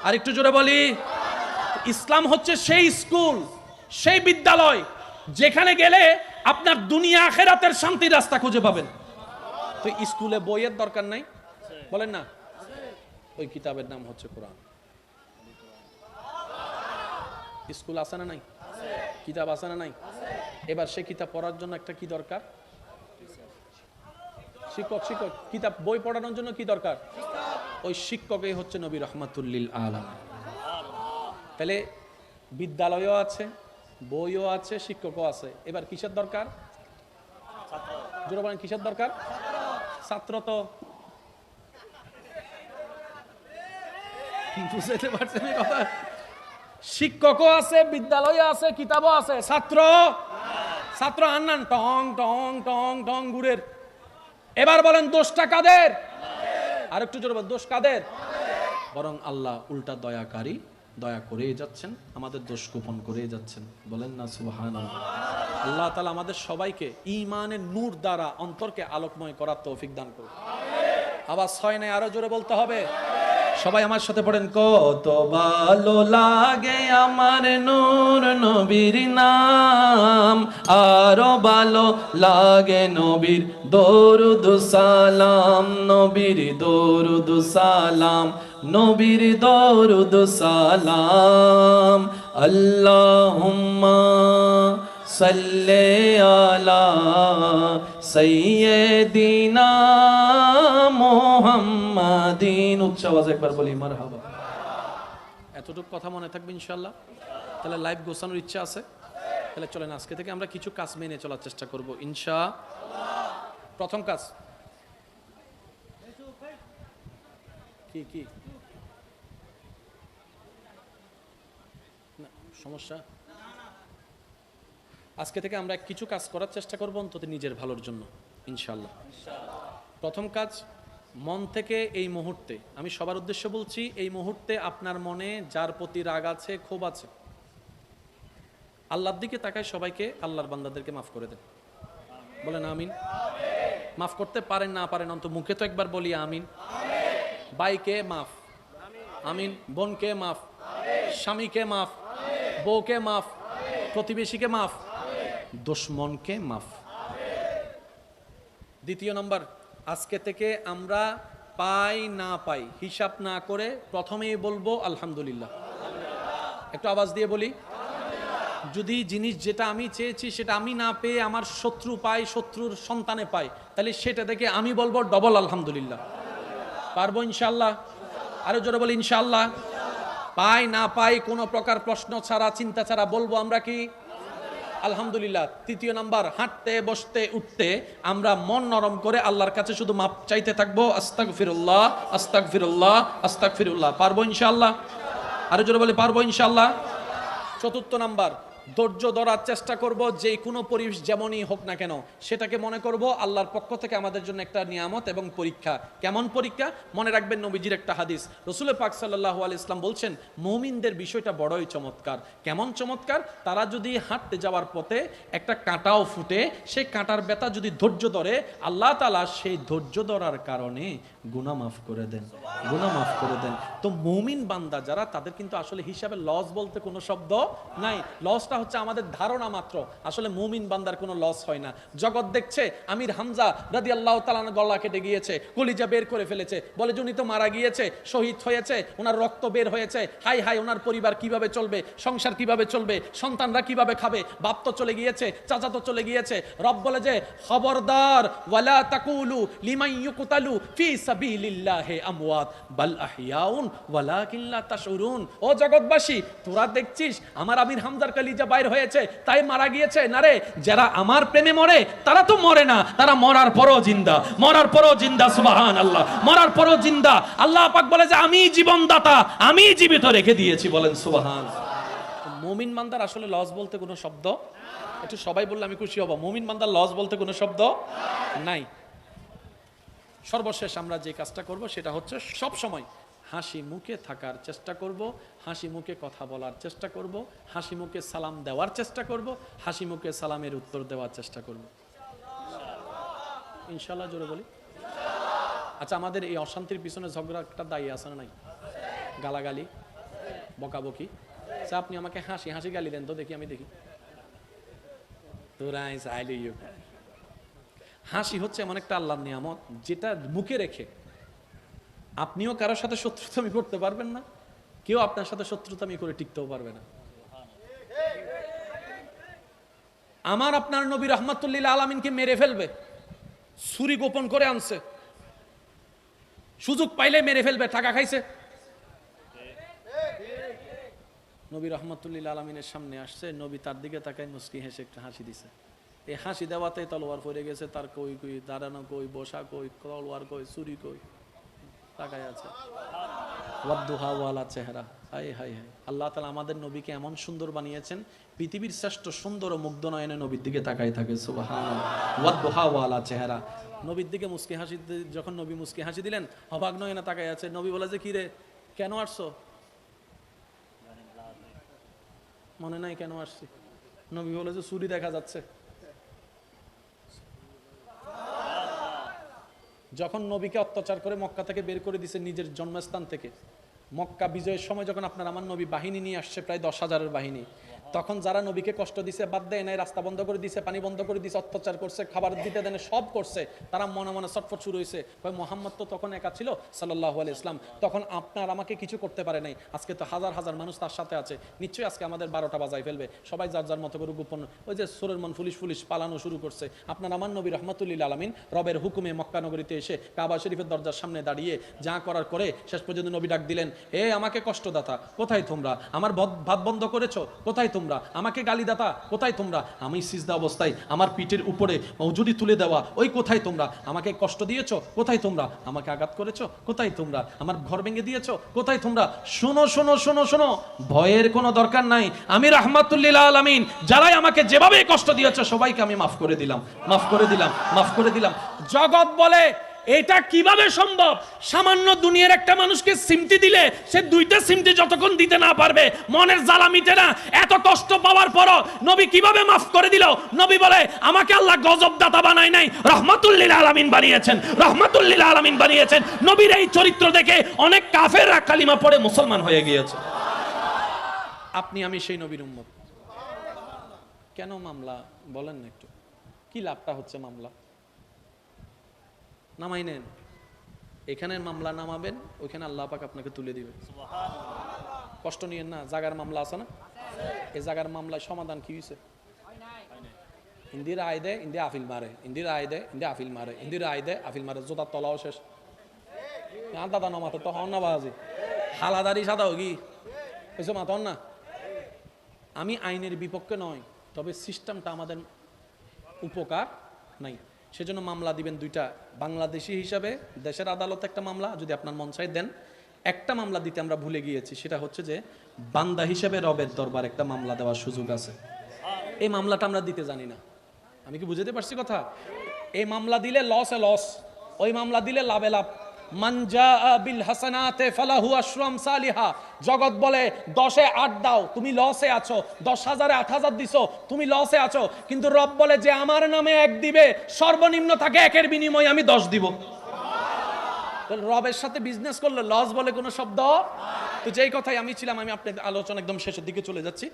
আর একটু জোরে বলি। ইসলাম হচ্ছে সেই স্কুল, সেই বিদ্যালয় যেখানে গেলে আপনার দুনিয়া আখিরাতের শান্তির রাস্তা খুঁজে পাবেন। তো স্কুলে বইয়ের দরকার নাই, বলেন না? ওই কিতাবের নাম হচ্ছে কোরআন। স্কুল আছে না নাই? কিতাব আছে না নাই? এবার সেই কিতাব পড়ার জন্য একটা কি দরকার? শিক্ষক। শিক্ষক কিতাব বই পড়ানোর জন্য কি দরকার? ওই শিক্ষকই হচ্ছে নবী রাহমাতুল লিল আলামিন। তাহলে বিদ্যালয়ও আছে, বইও আছে, শিক্ষকও আছে। এবার কিসের দরকার? জোরে বলেন, কিসের দরকার? ছাত্র তো বুঝতে পারছেন কথা? শিক্ষকও আছে, বিদ্যালয়ও আছে, কিতাবও আছে, ছাত্র ছাত্র আন্নান টং টং টং টং গুড়ের। এবার বলেন দোষটা কাদের? আর একটু জোরে বলেন, দোষ কাদের? বরং আল্লাহ উল্টা দয়াকারী, দয়া করে যাচ্ছেন, আমাদের দোষ গোপন করে যাচ্ছেন। বলেন না সুবহানাল্লাহ। আল্লাহ তাআলা আমাদের সবাইকে ঈমানের নূর দ্বারা অন্তরকে আলোকময় করার তৌফিক দান করুন। আওয়াজ হয় না, আরো জোরে বলতে হবে। সবাই আমার সাথে পড়েন, কত ভালো লাগে আমার নূর নবীর নাম, আরো ভালো লাগে নবীর দরুদ সালাম, নবীর দরুদ সালাম, নবীর দরুদ সালাম। আল্লাহুম্মা সাল্লি আলা সাইয়্যিদিনা মুহাম্মাদিন। উচ্চ আওয়াজে একবার বলি মারহাবা। এতটুকু কথা মনে থাকবে ইনশাআল্লাহ। তাহলে লাইভ গোছানোর ইচ্ছা আছে? তাহলে চলেন আজকে থেকে আমরা কিছু কাজ মেনে চলার চেষ্টা করব ইনশাআল্লাহ। প্রথম কাজ কি? কি না সমস্যা? আজকে থেকে আমরা কিছু কাজ করার চেষ্টা করব, অন্তত নিজের ভালোর জন্য ইনশাআল্লাহ। প্রথম কাজ, মন থেকে এই মুহূর্তে, আমি সবার উদ্দেশ্যে বলছি, এই মুহূর্তে আপনার মনে যার প্রতি রাগ আছে, ক্ষোভ আছে, আল্লাহর দিকে তাকায় সবাইকে, আল্লাহর বান্দাদেরকে মাফ করে দেন। বলেন আমিন। মাফ করতে পারেন না পারেন, অন্তত মুখে তো একবার বলি আমিন। ভাইকে মাফ, আমিন। বোনকে মাফ, স্বামীকে মাফ, বউকে মাফ, প্রতিবেশীকে মাফ, দুশমনকে মাফ। দ্বিতীয় নম্বর, আজকে থেকে আমরা পাই না পাই হিসাব না করে প্রথমেই বলবো আলহামদুলিল্লাহ। একটু আওয়াজ দিয়ে বলি। যদি জিনিস যেটা আমি চেয়েছি সেটা আমি না পেয়ে আমার শত্রু পায়, শত্রুর সন্তানে পায়, তাহলে সেটা দেখে আমি বলবো ডবল আলহামদুলিল্লাহ। পারবো ইনশাআল্লাহ? আরো জোরে বলি ইনশাআল্লাহ। পাই না পাই কোনো প্রকার প্রশ্ন ছাড়া, চিন্তা ছাড়া বলবো আমরা কি আলহামদুলিল্লাহ। তৃতীয় নাম্বার, হাঁটতে বসতে উঠতে আমরা মন নরম করে আল্লাহর কাছে শুধু মাপ চাইতে থাকবো, আস্তাগফিরুল্লাহ আস্তাগফিরুল্লাহ আস্তাগফিরুল্লাহ। পারবো ইনশাআল্লাহ? আরো জোরে বলি পারবো ইনশাআল্লাহ। চতুর্থ নাম্বার, ধৈর্য ধরার চেষ্টা করব, যে কোনো পরিবেশ যেমনই হোক না কেন সেটাকে মনে করব আল্লাহর পক্ষ থেকে আমাদের জন্য একটা নিয়ামত এবং পরীক্ষা। কেমন পরীক্ষা? মনে রাখবেন নবীজির একটা হাদিস, রাসূল পাক সাল্লাল্লাহু আলাইহি ওয়াসাল্লাম বলছেন মুমিনদের বিষয়টা বড়ই চমৎকার। কেমন চমৎকার? তারা যদি হাঁটতে যাওয়ার পথে একটা কাঁটাও ফুটে, সেই কাঁটার ব্যথা যদি ধৈর্য ধরে, আল্লাহ তাআলা সেই ধৈর্য ধরার কারণে গুনাহ মাফ করে দেন, গুনাহ মাফ করে দেন। তো মুমিন বান্দা যারা, তাদের কিন্তু আসলে হিসাবে লস বলতে কোনো শব্দ নাই। লসটা হচ্ছে আমাদের ধারণা মাত্র, আসলে মুমিন বান্দার কোনো লস হয় না। জগৎ দেখছে আমির হামজা রাদিয়াল্লাহু তাআলা গলা কেটে গিয়েছে, কলিজা বের করে ফেলেছে, বলে যে উনি তো মারা গিয়েছে, শহীদ হয়েছে, ওনার রক্ত বের হয়েছে, হাই হাই ওনার পরিবার কিভাবে চলবে, সংসার কিভাবে চলবে, সন্তানরা কিভাবে খাবে, বাপ তো চলে গিয়েছে, চাচা তো চলে গিয়েছে। রব বলে যে খবরদার, ওয়ালা তাকুলু লিমান ইউকতালু ফি সাবিলিল্লাহি আমওয়াত বাল আহইয়াউন ওয়ালাকিন লা তাশউরুন। ও জগৎবাসী, তোরা দেখছিস আমার আমির হামজার কলিজা বাইর হয়েছে তাই মারা গিয়েছে, না রে, যারা আমার প্রেমে মরে তারা তো মরে না, তারা মরার পরও জিন্দা, মরার পরও জিন্দা, সুবহানাল্লাহ, মরার পরও জিন্দা। আল্লাহ পাক বলে যে আমি জীবনদাতা, আমি জীবিত রেখে দিয়েছি, বলেন সুবহানাল্লাহ। মুমিন বান্দার আসলে লস বলতে কোনো শব্দ, একটু সবাই বললে আমি খুশি হব, মুমিন বান্দার লস বলতে কোনো শব্দ নাই। সর্বশেষ আমরা যে কাজটা করব সেটা হচ্ছে সব সময় হাসি মুখে থাকার চেষ্টা করব, হাসি মুখে কথা বলার চেষ্টা করব, হাসি মুখে সালাম দেওয়ার চেষ্টা করব, হাসি মুখে সালামের উত্তর দেওয়ার চেষ্টা করব, ইনশাআল্লাহ। জোরে বলি। আচ্ছা, আমাদের এই অশান্তির পিছনে ঝগড়াটা দায়ী আছে না নাই? গালাগালি, বকাবকি। আচ্ছা, আপনি আমাকে হাসি হাসি গালি দেন তো দেখি, আমি দেখি। হাসি হচ্ছে এমন একটা আল্লাহর নিয়ামত, যেটা মুখে রেখে আপনিও কারোর সাথে শত্রুতামি করতে পারবেন না, কেউ আপনার সাথে শত্রুতামি করে টিকতেও পারবে না। আমার আপনার নবী রাহমাতুল লিল আলামিনকে মেরে ফেলবে, ছুরি গোপন করে আনছে, সুযোগ পাইলে মেরে ফেলবে, টাকা খাইছে। নবী রাহমাতুল লিল আলামিনের সামনে আসছে, নবী তার দিকে তাকায় মুস্কি হেসে একটা হাসি দিছে। এই হাসি দেওয়াতে তলোয়ার পড়ে গেছে, তার কই কই, দাঁড়ানো কই, বসা কই, তলোয়ার কই, ছুরি কই, তাকায় আছে। ওয়াদ্দুহা ওয়ালা চেহারা, হায় হায় হায়। আল্লাহ তাআলা আমাদের নবীকে এমন সুন্দর বানিয়েছেন, পৃথিবীর শ্রেষ্ঠ সুন্দর ও মুগ্ধ নয়নে নবীর দিকে তাকায় থাকে, সুবহানাল্লাহ। ওয়াদ্দুহা ওয়ালা চেহারা, নবীর দিকে মুস্কি হাসি, যখন নবী মুস্কি হাসি দিলেন, অবাক নয়নে তাকায় আছে। নবী বলে যে কি রে, কেন আসছো? মনে নাই কেন আসছি? নবী বলে যে চুরি দেখা যাচ্ছে। যখন নবীকে অত্যাচার করে মক্কা থেকে বের করে দিছে, নিজের জন্মস্থান থেকে, মক্কা বিজয়ের সময় যখন আপনার আমার নবী বাহিনী নিয়ে আসছে, প্রায় 10,000-এর বাহিনী, তখন যারা নবীকে কষ্ট দিছে, বাদ দেয় নাই, রাস্তা বন্ধ করে দিছে, পানি বন্ধ করে দিছে, অত্যাচার করছে, খাবার দিতে দেনে, সব করছে, তারা মনে মনে ছটফট শুরু হয়েছে, ভাই মোহাম্মদ তো তখন একা ছিল সাল্লাল্লাহু আলাইহি ইসলাম, তখন আপনার আমাকে কিছু করতে পারে নাই, আজকে তো হাজার হাজার মানুষ তার সাথে আছে, নিশ্চয়ই আজকে আমাদের 12টা বাজায় ফেলবে। সবাই যার যার মতো করে গোপন, ওই যে সোরের মন পুলিশ পুলিশ পালানো শুরু করছে। আপনার আমার নবী রাহমাতুল লিল আলামিন রবের হুকুমে মক্কা নগরীতে এসে কাবা শরীফের দরজার সামনে দাঁড়িয়ে যা করার করে শেষ পর্যন্ত নবী ডাক দিলেন, এ আমাকে কষ্টদাতা কোথায় তোমরা, আমার ভাত বন্ধ করেছো কোথায় তোমরা, আমাকে গালিদাতা কোথায় তোমরা, আমি সিজদা অবস্থায় আমার পিঠের উপরে মজুরি তুলে দেওয়া ওই কোথায় তোমরা, আমাকে কষ্ট দিয়েছো কোথায় তোমরা, আমাকে আঘাত করেছো কোথায় তোমরা, আমার ঘর ভেঙে দিয়েছো কোথায় তোমরা। শোনো শোনো শোনো শোনো, ভয়ের কোনো দরকার নাই, আমি রাহমাতুল লিল আলামিন, যারাই আমাকে যেভাবে কষ্ট দিয়েছো সবাইকে আমি মাফ করে দিলাম, মাফ করে দিলাম, মাফ করে দিলাম। জগৎ বলে এটা কিভাবে সম্ভব? সামান্য দুনিয়ার একটা মানুষকে সিমটি দিলে সে 2টা সিমটি যতক্ষণ দিতে না পারবে মনের জ্বালা মিটে না। এত কষ্ট পাওয়ার পরও নবী কিভাবে মাফ করে দিল? নবী বলে আমাকে আল্লাহ গজব দাতা বানায় নাই, রহমাতুল লিল আলামিন বানিয়েছেন, রহমাতুল লিল আলামিন বানিয়েছেন। নবীর এই চরিত্র দেখে অনেক কাফেররা কালিমা পড়ে মুসলমান হয়ে গিয়েছে। আপনি আমি সেই নবীর উম্মত। কেন মামলা বলেন না একটু, কি লাভটা হচ্ছে মামলা? নামাই নেন, এখানে মামলা নামাবেন, ওইখানে আল্লাহ পাক আপনাকে তুলে দিবে। কষ্ট নিয়েন না, জাগার মামলা আছে না, এই জাগার মামলায় সমাধান কি হয়েছে? ইন্দির আয় দেয়, ইন্দি আফিল মারে, ইন্দির আয় দেয়, ইন্দি আফিল মারে, ইন্দির আয় দেয়, আফিল মারে, জোতার তলাও শেষ। দাদা নমাতে তো হন না বাজি, হালাদারি সাদা হোগি এসব মাতন না। আমি আইনের বিপক্ষে নয়, তবে সিস্টেমটা আমাদের উপকার নাই, সেজন্য মামলা দিবেন 2টা। বাংলাদেশি হিসাবে দেশের আদালতে একটা মামলা যদি আপনার মন চাই দেন। একটা মামলা দিতে আমরা ভুলে গিয়েছি, সেটা হচ্ছে যে বান্দা হিসেবে রবের দরবার একটা মামলা দেওয়ার সুযোগ আছে। এই মামলাটা আমরা দিতে জানি না। আমি কি বুঝাতে পারছি কথা? এই মামলা দিলে লসে লস, ওই মামলা দিলে লাভে লাভ। মান জাআ বিল হাসানাতে ফালাহু আশরু আমসালিহা। জগৎ বলে 10-এ 8 দাও, তুমি লসে আছো। 10,000-এ 8,000 দিছো, তুমি লসে আছো। কিন্তু রব বলে যে আমার নামে 1 দিবে, সর্বনিম্ন থাকে 1-এর বিনিময়ে আমি 10 দিব। রবের সাথে বিজনেস করলে লস বলে কোনো শব্দ? তো যেই কথাই আমি ছিলাম, আমি আপনাদের আলোচনা একদম শেষের দিকে চলে যাচ্ছি।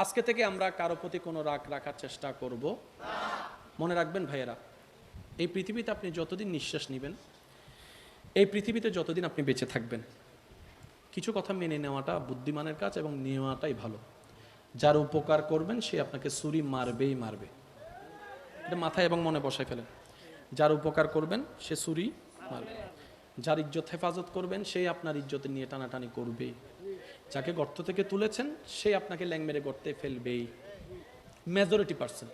আজকে থেকে আমরা কারো প্রতি কোনো রাগ রাখার চেষ্টা করব। মনে রাখবেন ভাইয়েরা, এই পৃথিবীতে আপনি যতদিন নিঃশ্বাস নেবেন, এই পৃথিবীতে যতদিন আপনি বেঁচে থাকবেন, কিছু কথা মেনে নেওয়াটা বুদ্ধিমানের কাজ এবং নেওয়াটাই ভালো। যার উপকার করবেন সে আপনাকে ছুরি মারবেই মারবে, এটা মাথায় এবং মনে বসায় ফেলেন। যার উপকার করবেন সে ছুরি মারবে, যার ইজ্জত হেফাজত করবেন সেই আপনার ইজ্জতে নিয়ে টানাটানি করবে, যাকে গর্ত থেকে তুলেছেন সে আপনাকে ল্যাং মেরে গর্তে ফেলবেই, মেজরিটি পার্সেন্ট।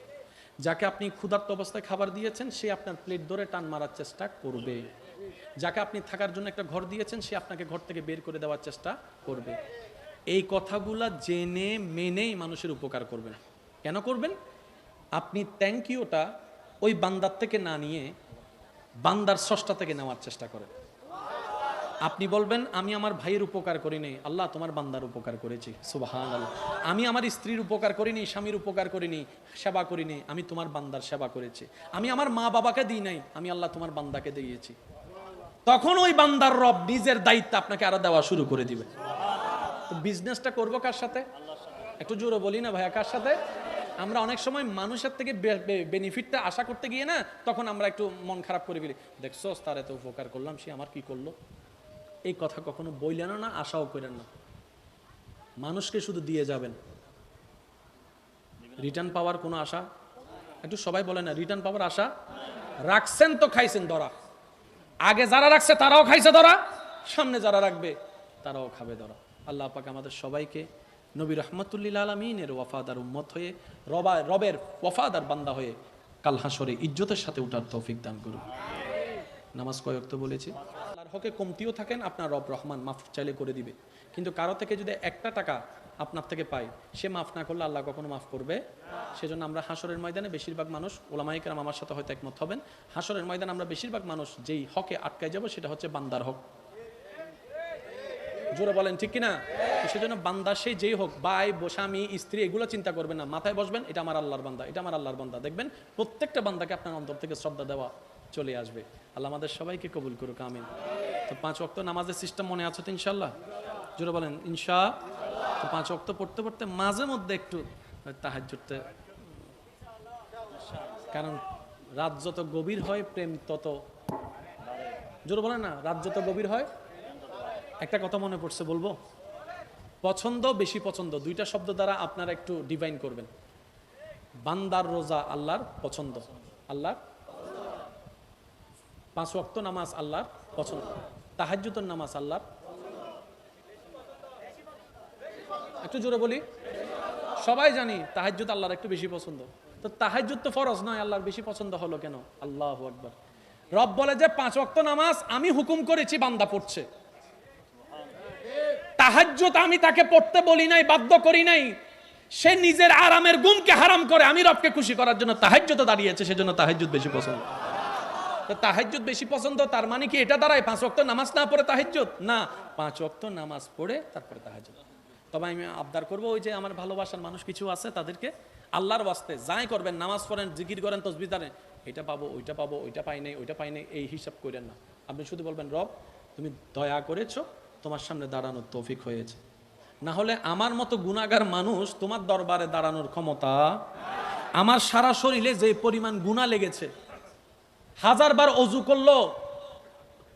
যাকে আপনি ক্ষুধার্ত অবস্থায় খাবার দিয়েছেন সে আপনার প্লেট ধরে টান মারার চেষ্টা করবে, যাকে আপনি থাকার জন্য একটা ঘর দিয়েছেন সে আপনাকে ঘর থেকে বের করে দেওয়ার চেষ্টা করবে। এই কথাগুলা জেনে মেনেই মানুষের উপকার করবেন। কেন করবেন? আপনি থ্যাংক ইউটা ওই বান্দার থেকে না নিয়ে বান্দার স্রষ্টা থেকে নেওয়ার চেষ্টা করেন। আপনি বলবেন আমি আমার ভাইয়ের উপকার করিনি, আল্লাহ তোমার বান্দার উপকার করেছি, সুবহানাল্লাহ। আমি আমার স্ত্রীর উপকার করিনি, স্বামীর উপকার করিনি, সেবা করিনি, আমি তোমার বান্দার সেবা করেছি। আমি আমার মা বাবাকে দিই নাই, আমি আল্লাহ তোমার বান্দাকে দিয়েছি। তখন ওই বান্দার রব নিজের দায়িত্ব আপনাকে আরো দেওয়া শুরু করে দিবে। তো বিজনেসটা করবো কার সাথে? একটু জোরে বলি না ভাইয়া, কার সাথে? আমরা অনেক সময় মানুষের থেকে বেনিফিটটা আশা করতে গিয়ে না, তখন আমরা একটু মন খারাপ করে ফেলি। দেখছো তার এত উপকার করলাম, সে আমার কি করলো। এই কথা কখনো বললেন না, আশাও করেন না। মানুষকে শুধু দিয়ে যাবেন, রিটার্ন পাওয়ার কোনো আশা, একটু সবাই বলে না, রিটার্ন পাওয়ার আশা রাখছেন তো খাইছেন ধরা। আগে যারা রাখছে তারাও খাইছে ধরা, সামনে যারা রাখবে তারাও খাবে ধরা। আল্লাহ পাক আমাদের সবাইকে নবী রহমতুল্লিল আলমিনের ওয়াফাদার উম্মত হয়ে, রবের ওয়াফাদার বান্দা হয়ে কাল হাসরে ইজ্জতের সাথে উঠার তৌফিক দান করুন। নামাজ কয় ওয়াক্ত বলেছি? আল্লাহর হকে কমতিও থাকেন, আপনার রব রহমান মাফ চাইলে করে দিবে। কিন্তু কারো থেকে যদি 1 টাকা আপনার থেকে পাই, সে মাফ না করলে আল্লাহ কখনো মাফ করবে। সেজন্য আমরা হাসরের ময়দানে বেশিরভাগ মানুষ, ওলামায়ে কেরাম আমার সাথে হয়তো একমত হবেন, হাসরের ময়দানে আমরা বেশিরভাগ মানুষ যেই হকে আটকায় যাব সেটা হচ্ছে বান্দার হক। জোরে বলেন ঠিক কিনা? সেজন্য বান্দা সেই যেই হোক, ভাই স্বামী স্ত্রী এগুলো চিন্তা করবেন না, মাথায় বসবেন এটা আমার আল্লাহর বান্দা, এটা আমার আল্লাহর বান্দা। দেখবেন প্রত্যেকটা বান্দাকে আপনার অন্তর থেকে শ্রদ্ধা দেওয়া চলে আসবে। আল্লাহ আমাদের সবাইকে কবুল করুক, আমিন। তো 5 ওয়াক্ত নামাজের সিস্টেম মনে আছে তো ইনশাআল্লাহ? জোরে বলেন ইনশাআল্লাহ। তো 5 ওয়াক্ত পড়তে পড়তে মাঝে মধ্যে একটু তাহাজ্জুদে, কারণ রাত যত গভীর হয় প্রেম তত, জোরে বলেন না, রাত যত গভীর হয়। একটা কথা মনে পড়ছে, বলবো? পছন্দ, বেশি পছন্দ, 2টা শব্দ দ্বারা আপনারা একটু ডিফাইন করবেন। বান্দার রোজা আল্লাহর পছন্দ, আল্লাহর 5 ওয়াক্ত নামাজ আল্লাহর পছন্দ, তাহাজ্জুদের নামাজ আল্লাহর, একটু জোরে বলি, সবাই জানি তাহাজ্জুদ আল্লাহর একটু বেশি পছন্দ। তো তাহাজ্জুদ তো ফরজ নয়, আল্লাহর বেশি পছন্দ হলো কেন? আল্লাহু আকবার। রব বলে যে 5 ওয়াক্ত নামাজ আমি হুকুম করেছি, বান্দা পড়ছে। তাহাজ্জুদ আমি তাকে পড়তে বলি নাই, বাধ্য করি নাই, সে নিজের আরামের গুমকে হারাম করে আমি রবকে খুশি করার জন্য তাহাজ্জুদে দাঁড়িয়েছে, সেজন্য তাহাজ্জুদ বেশি পছন্দ। তো তাহাজ্জুদ বেশি পছন্দ, তার মানে কি এটা দাঁড়ায় 5 ওয়াক্ত নামাজ না পড়ে তাহাজ্জুদ? না, 5 ওয়াক্ত নামাজ পড়ে তারপরে তাহাজ্জুদ। তবে আমি আবদার করবো, ওই যে আমার ভালোবাসার মানুষ কিছু আছে, তাদেরকে আল্লাহর ওয়াস্তে যাই করবেন, নামাজ পড়েন, জিকির করেন, তাসবিহ দেন, এটা পাবো ওইটা পাবো, ওইটা পাই নাই ওইটা পাই নাই, এই হিসাব করেন না। আপনি শুধু বলবেন রব তুমি দয়া করেছো, তোমার সামনে দাঁড়ানোর তৌফিক হয়েছে। না হলে আমার মতো গুনাহগার মানুষ তোমার দরবারে দাঁড়ানোর ক্ষমতা, আমার সারা শরীরে যে পরিমাণ গুনাহ লেগেছে, 1000 বার অজু করলো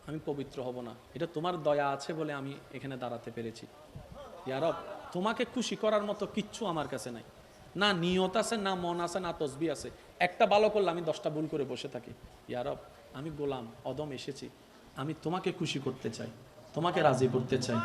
আমি পবিত্র হব না। এটা তোমার দয়া আছে বলে আমি এখানে দাঁড়াতে পেরেছি। ইয়া রব, তোমাকে খুশি করার মতো কিচ্ছু আমার কাছে নাই, না নিয়ত আছে, না মন আছে, না তসবিহ আছে। একটা ভালো করলে আমি 10টা ভুল করে বসে থাকি। ইয়া রব, আমি গোলাম অদম এসেছি, আমি তোমাকে খুশি করতে চাই, তোমাকে রাজি করতে চাই,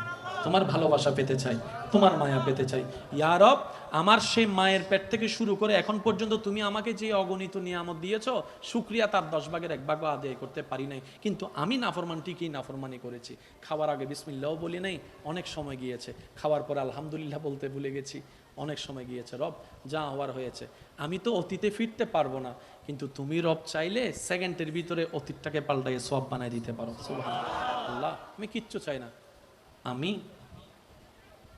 তোমার ভালোবাসা পেতে চাই, তোমার মায়া পেতে চাই। ইয়া রব, আমার সেই মায়ের পেট থেকে শুরু করে এখন পর্যন্ত তুমি আমাকে যে অগণিত নিয়ামত দিয়েছো, শুকরিয়া তার 10 ভাগের 1 ভাগও আদায় করতে পারি নাই। কিন্তু আমি নাফরমান ঠিকই নাফরমানি করেছি। খাওয়ার আগে বিসমিল্লাহও বলি নাই, অনেক সময় গিয়েছে, খাওয়ার পরে আলহামদুলিল্লাহ বলতে ভুলে গেছি, অনেক সময় গিয়েছে, রব যা হওয়ার হয়েছে, আমি তো অতীতে ফিরতে পারবো না, কিন্তু তুমি রব চাইলে সেকেন্ডের ভিতরে অতীতটাকে পাল্টাইয়ে সওয়াব বানায় দিতে পারো। সুবহানাল্লাহ, আমি কিচ্ছু চাই না, আমি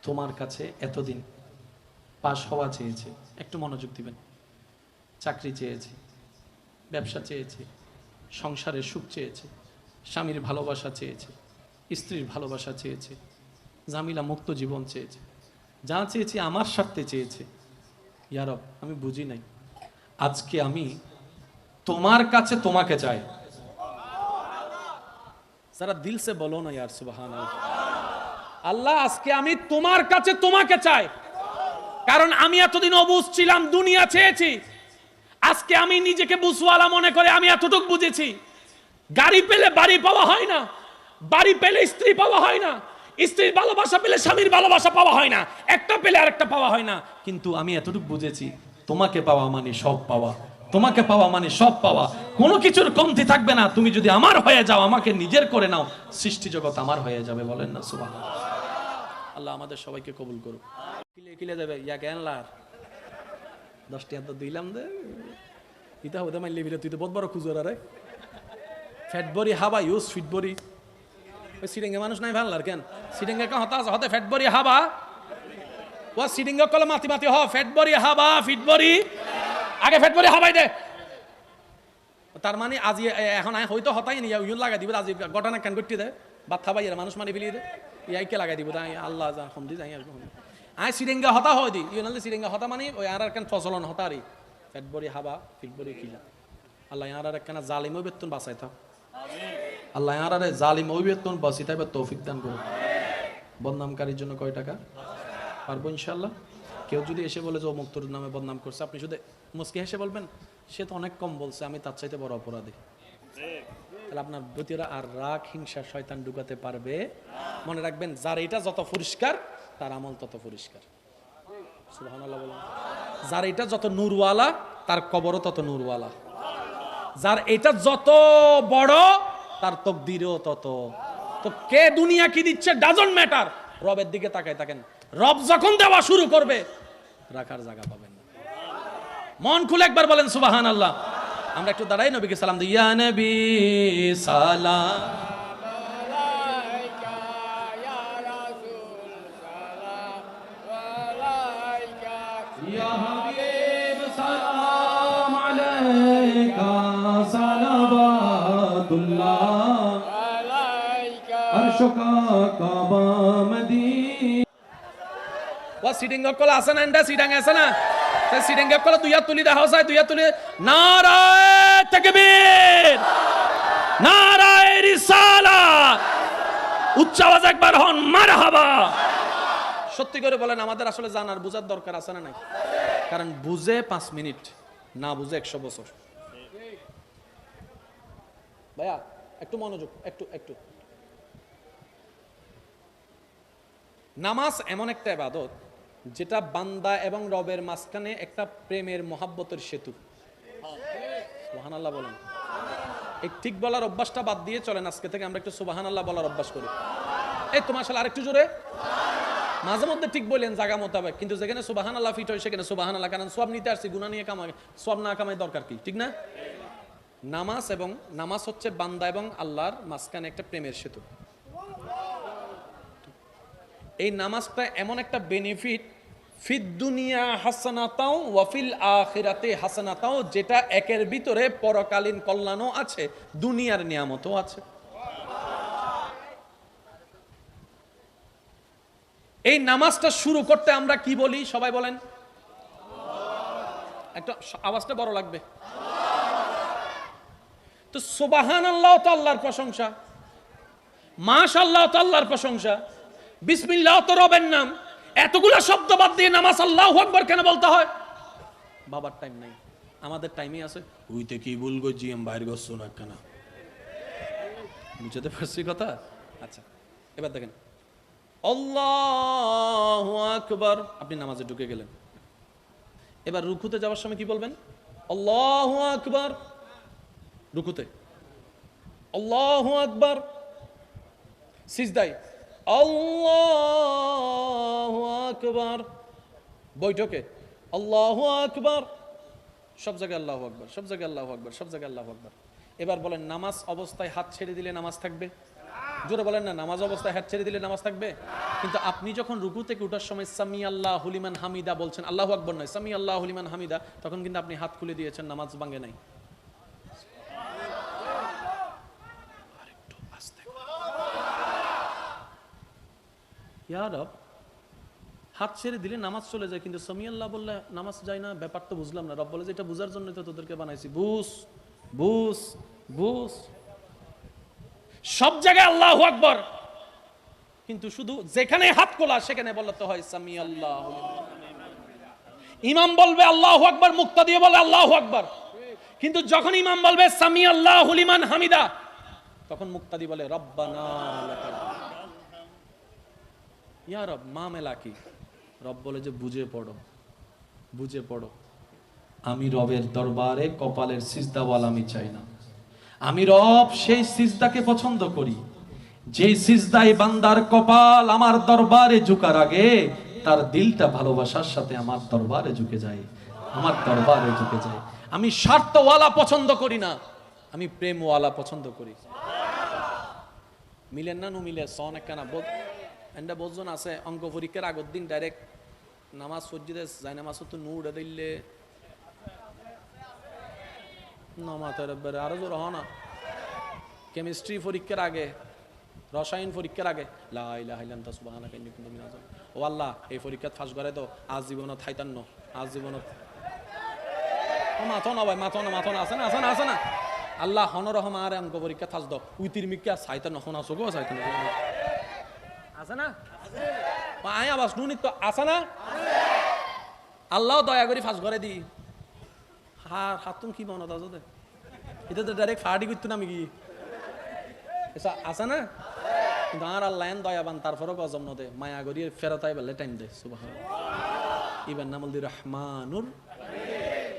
তোমার কাছে এতদিন পাশ হওয়া চেয়েছি, একটু মনোযোগ দিবেন, চাকরি চেয়েছি, ব্যবসা চেয়েছি, সংসারের সুখ চেয়েছি, স্বামীর ভালোবাসা চেয়েছি, স্ত্রীর ভালোবাসা চেয়েছি, জামিলা মুক্ত জীবন চেয়েছি, যা চেয়েছি আমার স্বার্থে চেয়েছি। ইয়া রব, আমি বুঝি নাই, আজকে আমি তোমার কাছে তোমাকে চাই। যারা দিল সে বলো না ইয়ার সুবহানাল্লাহ। আল্লাহ, আজকে আমি তোমার কাছে তোমাকে চাই, কারণ আমি এতদিন অবুঝ ছিলাম, দুনিয়া চেয়েছি। আজকে আমি নিজেকে বুঝওয়ালা মনে করে আমি এতটুকু বুঝেছি, গাড়ি পেলে বাড়ি পাওয়া হয় না, বাড়ি পেলে স্ত্রী পাওয়া হয় না, স্ত্রীর ভালোবাসা পেলে স্বামীর ভালোবাসা পাওয়া হয় না, একটা পেলে আরেকটা পাওয়া হয় না। কিন্তু আমি এতটুকু বুঝেছি, তোমাকে পাওয়া মানে সব পাওয়া, তোমাকে পাওয়া মানে সব পাওয়া, কোনো কিছুর কমতি থাকবে না। তুমি যদি আমার হয়ে যাও, আমাকে নিজের করে নাও, সৃষ্টি জগৎ আমার হয়ে যাবে। বলেন না সুবহানাল্লাহ। আল্লাহ আমাদের সবাইকে কবুল করুক। কিলে কিলে দেবে ইয়া জ্ঞানলার 10 টাকা তো দিলাম দে, ইতা হতে মাইলে বিলে তুই তো বহুত বড় খুজুর। আরে ফ্যাট বড়ি হাবা ইউজ ফিট বড়ি, ওই সিডেঙ্গে মানুষ নাই ভাল আর কেন সিডেঙ্গে কা হতা হতে ফ্যাট বড়ি হাবা ও সিডেঙ্গে কলে মাতি মাতি হ ফ্যাট বড়ি হাবা ফিট বড়ি, আগে ফ্যাট বড়ি হাবাই দে। তার মানে আজ এখন হয়তো হতাই নি ইউন লাগাই দিব, আজ ঘটনা কেন করতে দে বাদ খাবাই মানুষ মানি ফেলিয়ে দে, ইয়াইকে লাগাই দিব তাই আল্লাহ যা হম দি যাই আর আয় সিডেঙ্গা হতা হয় দি ইউন আল্লাহ সিডেঙ্গা হতা মানে ওই আর কেন ফসলন হতারি ফ্যাট বড়ি হাবা ফিট বড়ি খিলা। আল্লাহ আর কেন জালিম বেতন বাঁচাই থাক, আল্লাহ আর জালিম ওই বেতন বাঁচিয়ে থাকবে তৌফিক দান করুন। বদনামকারীর জন্য কয় টাকা পারবো ইনশাল্লাহ। কেউ যদি এসে বলে যে ও মুক্তর নামে বদনাম করছে, আপনি শুধু মুস্কি হেসে বলবেন সে তো অনেক কম বলছে, আমি তার চাইতে বড় অপরাধী। তাহলে আপনার প্রতিরা আর রাগ হিংসা শয়তান ঢুকাতে পারবে। মনে রাখবেন, যার এটা যত পরিষ্কার তার আমল তত পরিষ্কার। সুবহানাল্লাহ বলুন। যার এটা যত নূরওয়ালা তার কবরও তত নূরওয়ালা। যার এটা যত বড় তার তকদিরও তত। তো কে দুনিয়া কি দিচ্ছে ডাজন্ট ম্যাটার, রবের দিকে তাকায় থাকেন। রব যখন দেওয়া শুরু করবে রাখার জায়গা পাবেন না। মন খুলে একবার বলেন সুবহানাল্লাহ। আমরা একটু দাঁড়াই, নবীকে সালাম দিই। ইয়া নবী সালাম আলাইকা ইয়া রাসূল সালাম আলাইকা ইয়া হাবিব সালাম আলাইকা সালাওয়াতুল্লাহ আলাইকা আরশুকা কাবা মদিনা। ওয়া সিডিং কল আছে না, এন্ডা সিডিং আছে না, সে সিডিং কল দুইয়া তুলি দেখা যায়, দুইয়া তুলি নারায়ে তাকবীর নারায়ে রিসালাত, উচ্চ আওয়াজ একবার হন মারহাবা। সত্যি করে বলেন, আমাদের আসলে জানার বুঝার দরকার আছে না নাই? কারণ বুঝে 5 মিনিট, না বুঝে 100 বছর। ভাইয়া একটু মনোযোগ, একটু একটু। নামাজ এমন একটা ইবাদত যেটা বান্দা এবং রবের মাঝখানে একটা প্রেমের মহাব্বতের সেতু। সুবহানাল্লাহ বলেন। এই ঠিক বলার অভ্যাসটা বাদ দিয়ে চলেন, আজকে থেকে আমরা একটু সুবহানাল্লাহ বলার অভ্যাস করি। এই তোমার সাথে আরেকটু জোরে, মাঝে মধ্যে ঠিক বলেন জায়গা মোতাবেক, কিন্তু যেখানে সুবহানাল্লাহ ফিট হয় সেখানে সুবহানাল্লাহ, কারণ সওয়াব নিতে আসছি, গুনাহ নিয়ে কামাই, সওয়াব না কামাই দরকার কি, ঠিক না? নামাজ হচ্ছে বান্দা এবং আল্লাহর মাঝখানে একটা প্রেমের সেতু। এই নামাজটা এমন একটা বেনিফিট, ফিদ দুনিয়া হাসানাতাও ওয়া ফিল আখিরাতে হাসানাতাও, যেটা একের ভিতরে পরকালীন কল্যাণও আছে, দুনিয়ার নিয়ামতও আছে। এই নামাজটা শুরু করতে আমরা কি বলি সবাই বলেন? একটা আওয়াজটা বড় লাগবে তো। সুবহানাল্লাহ তো আল্লাহর প্রশংসা, মাশাআল্লাহ তো আল্লাহর প্রশংসা, বিসমিল্লাহ তো রবের নাম। এতগুলা শব্দ বাদ দিয়ে নামাজ আল্লাহু আকবার কেন বলতে হয়? বাবার টাইম নাই, আমাদের টাইমই আছে। উইতে কি বলগো জিএম বাইরে গছ না কেন, বুঝতে পারছি কথা? আচ্ছা, এবার দেখেন, আল্লাহু আকবার, আপনি নামাজে ঢুকে গেলেন। এবার রুকুতে যাওয়ার সময় কি বলবেন? আল্লাহু আকবার। রুকুতে আল্লাহু আকবার, সিজদায় আল্লাহু আকবার, বৈঠকে আল্লাহু আকবার, সব জায়গায় আল্লাহু আকবার, সব জায়গায় আল্লাহু আকবার, সব জায়গায় আল্লাহু আকবার। এবার বলেন নামাজ অবস্থায় হাত ছেড়ে দিলে নামাজ থাকবে? জোরে বলেন না, নামাজ অবস্থায় হাত ছেড়ে দিলে নামাজ থাকবে? কিন্তু আপনি যখন রুকু থেকে ওঠার সময় সামি আল্লাহু লিমান হামিদা বলছেন, আল্লাহু আকবার নয়, সামি আল্লাহু লিমান হামিদা, তখন কিন্তু আপনি হাত খুলে দিয়েছেন, নামাজ ভাঙে নাই। আরেকটু আস্তে ইয়া রব, হাত ছেড়ে দিলে নামাজ চলে যায়, কিন্তু সামি আল্লাহ বললে নামাজ যায় না। ব্যাপার তো বুঝলাম না। রব বলে যে এটা বুঝার জন্য তো তোদেরকে বানাইছি, বুঝ বুঝ বুঝ। সব জায়গায় আল্লাহু আকবার, কিন্তু শুধু যেখানে হাত খোলা সেখানে বলতে হয় সামি আল্লাহ। ইমাম বলবে আল্লাহু আকবার, মুক্তাদি বলে আল্লাহু আকবার, কিন্তু যখন ইমাম বলবে সামি আল্লাহু লিমান হামিদা, তখন মুক্তাদি বলে রব্বানা লাকাল ইয়া রব মামেলা কি? রব বলে যে বুঝে পড়ো, বুঝে পড়ো। আমি রবের দরবারে কপালের সিজদাওয়াল আমি চাই না। আমি রব সেই সিজদাকে পছন্দ করি যে সিজদায় বান্দার কপাল আমার দরবারে ঝুঁকার আগে তার দিলটা ভালোবাসার সাথে আমার দরবারে ঝুঁকে যায়, আমার দরবারে ঝুঁকে যায়। আমি স্বার্থওয়ালা পছন্দ করি না, আমি প্রেমওয়ালা পছন্দ করি। মিলেন না নু মিলে সন একখানা বোধ এন্ডা বোঝন আছে অঙ্ক পরীক্ষার আগের দিন ডাইরেক্ট নামাজ সজ্জিদে যায়, নামাজ তো নু উড়ে দিলে নামাতের আরো জোর হ না। কেমিস্ট্রি পরীক্ষার আগে, রসায়ন পরীক্ষার আগে লা ইলাহা ইল্লা আনতা সুবহানাকা ইন্নী কুনতু মিনাজ জালিমিন। ও আল্লাহ এই পরীক্ষা ফাঁস করে তো আজ জীবনত থাইতান্ন, আজ জীবনত মাথো না ভাই, মাথো না, মাথো না, আছে না, আছে না, আছে না। আল্লাহ হনরহম আর অঙ্ক পরীক্ষা থাস দ উইতির মিক্কা সাইতান্ন হন আসো গো সাইতান্ন আছে না, আয় আবাস নুনি তো আছে না। আল্লাহ দয়া করে ফাঁস করে দি হাতুন কি মনত আছে দে, এটা তো ডাইরেক্ট ফাড়ি করতো না আমি কি আছে না। কিন্তু আর আল্লাহ দয়াবান, তারপরও গজম নদে মায়া করি ফেরতাই বেলে টাইম দে সুবহানাল্লাহ। ইবার নাম দি রহমানুর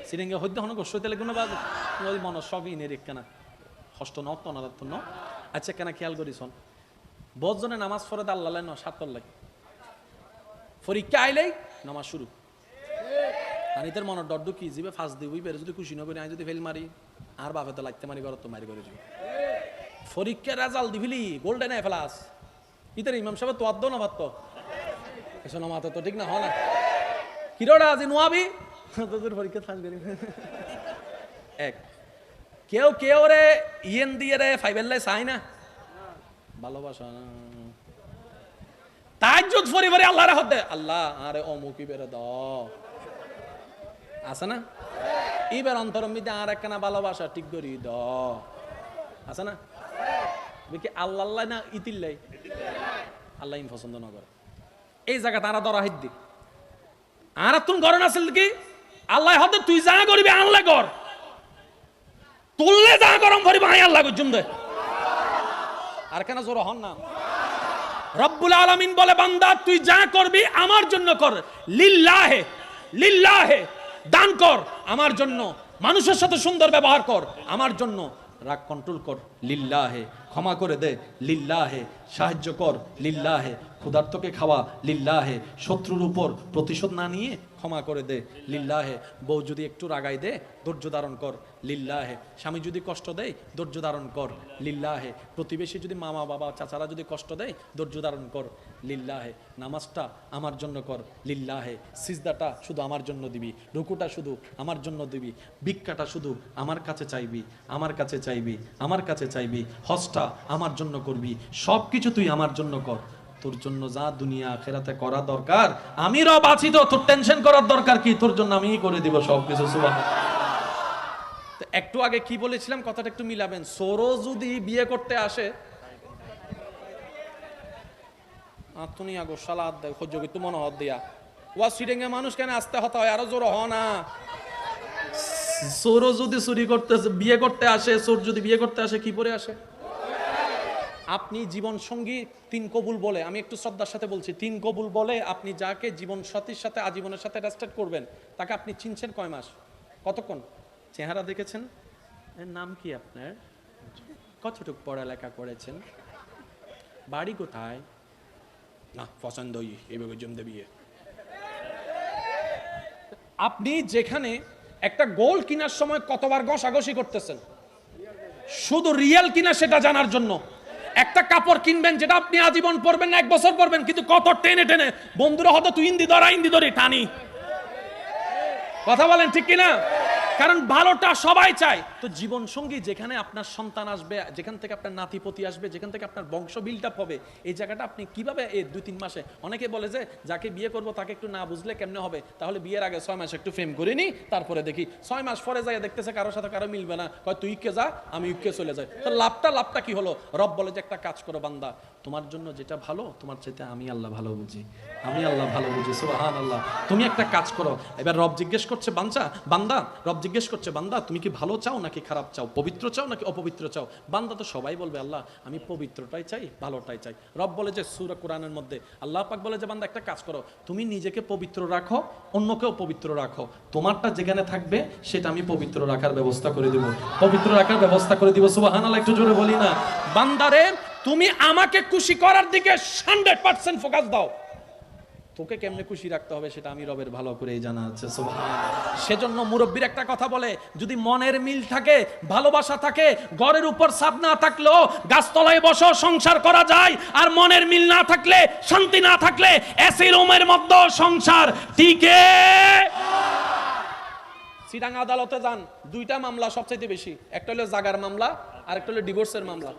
সিরিঙ্গে হইতে হন গোসইতে লাগুন বাজ ওই মন সবই নেরিক কেনা হষ্ট ন তো নারাত ন। আচ্ছা কেনা খেয়াল করিছন বজনে নামাজ পড়ে আল্লাহ ন সাতর লাগে পরীক্ষা আইলেই নামাজ শুরু। আনিতের মনের ডর কি যাবে ফাঁস দিবই বেড়ে যদি খুশি নকরি আমি যদি ফেল মারি আর বাপে তো লাগতে মারি করত মারি করে দিব। পরীক্ষার রেজাল্ট দিবিলি গোল্ডেন এ প্লাস ইতার ইমাম সাহেব তো আদ না ভাত এসো না মাথা তো ঠিক না হ না কিরোটা আজি নোয়াবি তোদের পরীক্ষা ফাঁস করি এক কেউ কেউ রে ইয়েন দিয়ে রে ফাইবেল্লাই চাই না ভালোবাসা তাজ্জুদ পরিবারে আল্লাহর হদ দে আল্লাহ আরে অমুকি বেরে দ আছে না। এবার অন্তরম মিদে আর একখানা ভালোবাসা ঠিক করি দ আছে না। কি আল্লাহ আল্লাহ না ইতিল্লাই আল্লাহ ইন পছন্দ না করে এই জায়গা তারা ধরা হিত দি আর তুম ঘর না আসল কি আল্লাহ হতে তুই যা করবি আল্লাহ কর তুললে যা গরম ভরি ভাই আল্লাহ গুজুম দে আর কেন জোর হন না। রব্বুল আলামিন বলে বান্দা তুই যা করবি আমার জন্য কর, লিল্লাহে লিল্লাহে দান কর আমার জন্য, মানুষের সাথে সুন্দর ব্যবহার কর আমার জন্য, রাগ কন্ট্রোল কর লিল্লাহে, ক্ষমা করে দে লিল্লাহে, সাহায্য কর লিল্লাহে, ক্ষুধার্তকে খাওয়া লিল্লাহে, শত্রুর উপর প্রতিশোধ না নিয়ে ক্ষমা করে দে লিল্লাহে, বউ যদি একটু রাগাই দে ধৈর্য ধারণ কর লিল্লাহে, স্বামী যদি কষ্ট দেয় ধৈর্য ধারণ কর লিল্লাহে, প্রতিবেশী যদি মামা বাবা চাচারা যদি কষ্ট দেয় ধৈর্য ধারণ কর লিল্লাহে, নামাজটা আমার জন্য কর লিল্লাহে, সিজদাটা শুধু আমার জন্য দিবি, রুকুটা শুধু আমার জন্য দিবি, ভিক্ষাটা শুধু আমার কাছে চাইবি, আমার কাছে চাইবি, আমার কাছে চাইবি, হজটা আমার জন্য করবি, সব কিছু তুই আমার জন্য কর। তোর জন্য যা দুনিয়া আখিরাতে করা দরকার আমি রব আছি তো, তোর টেনশন করার দরকার কি, তোর জন্য আমিই করে দিব সবকিছু সুবহানাল্লাহ। তো একটু আগে কি বলেছিলাম কথাটা একটু মিলাবেন। সোরো যদি বিয়ে করতে আসে আতুনি আগো সালাদ দেয় সহ্য কিন্তু মনে হদ দিয়া ওয়া সিডেঙ্গে মানুষ কেন আসতে হতে হয় আরো জোর হ না। সোরো যদি চুরি করতে বিয়ে করতে আসে, সোর যদি বিয়ে করতে আসে কি পরে আসে? আপনি জীবন সঙ্গী তিন কবুল বলে, আমি একটু শ্রদ্ধার সাথে বলছি, তিন কবুল বলে আপনি যাকে জীবন সাথীর সাথে আজীবনের সাথে রেজিস্টার করবেন তাকে আপনি চিনছেন কয় মাস, কতক্ষণ, চেহারা দেখেছেন, এর নাম কি আপনার, কতটুকু পড়ালেখা করেছেন, বাড়ি কোথায়, না পছন্দ এইভাবে জমতে বিয়ে আপনি যেখানে একটা গোল্ড কেনার সময় কতবার ঘষাঘষি করতেছেন শুধু রিয়েল কিনা সেটা জানার জন্য, একটা কাপড় কিনবেন যেটা আপনি আজীবন পরবেন না, 1 বছর পরবেন, কিন্তু কত টেনে টেনে বন্ধুরা হয়তো তুই ইন্দি ধরে টানি, কথা বলেন ঠিক কিনা? কারণ ভালোটা সবাই চায়। তো জীবন সঙ্গী যেখানে আপনার সন্তান আসবে, যেখান থেকে আপনার নাতিপতি আসবে, যেখান থেকে আপনার বংশ বিল্ড আপ হবে, এই জায়গাটা আপনি কিভাবে এই 2-3 মাসে, অনেকে বলে যে যাকে বিয়ে করব তাকে একটু না বুঝলে কেমনে হবে, তাহলে বিয়ের আগে 6 মাস একটু ফেম করে নি, তারপরে দেখি 6 মাস পরে যাই দেখতেছে কারোর সাথে কারো মিলবে না, কয় তুই কে যা আমি ইউকে চলে যাই। তো লাভটা কি হলো? রব বলে যে একটা কাজ করো বান্দা, তোমার জন্য যেটা ভালো তোমার চাইতে আমি আল্লাহ ভালো বুঝি, আমি আল্লাহ ভালো বুঝি, সুবহানাল্লাহ। তুমি একটা কাজ করো। এবার রব জিজ্ঞেস করছে বান্দা, রব জিজ্ঞেস করছে বান্দা তুমি কি ভালো চাও নাকি খারাপ চাও, পবিত্র চাও নাকি অপবিত্র চাও? বান্দা তো সবাই বলবে আল্লাহ আমি পবিত্রটাই চাই, ভালোটাই চাই। রব বলে যে সূরা কোরআনের মধ্যে আল্লাহ পাক বলে যে বান্দা একটা কাজ করো, তুমি নিজেকে পবিত্র রাখো, অন্যকেও পবিত্র রাখো, তোমারটা যেখানে থাকবে সেটা আমি পবিত্র রাখার ব্যবস্থা করে দিব, পবিত্র রাখার ব্যবস্থা করে দিব। সুবহানাল্লাহ, একটু জোরে বলি না? বান্দারে তুমি আমাকে খুশি করার দিকে 100% ফোকাস দাও, তোকে কেমনে খুশি রাখতে হবে সেটা আমি রবের ভালো করেই জানা আছে। সুবহানাল্লাহ। সেজন্য মুরব্বীর একটা কথা বলে, যদি মনের মিল থাকে, ভালোবাসা থাকে, ঘরের উপর ছাদ না থাকলেও গাছতলায় বসে সংসার করা যায়। আর মনের মিল না থাকলে, শান্তি না থাকলে এসি রুমের মধ্যে সংসার টিকে। চিটাং আদালতে যান, 2টা মামলা সবচেয়ে বেশি, একটা হলো জাগার মামলা আর একটা হলো ডিভোর্সের মামলা।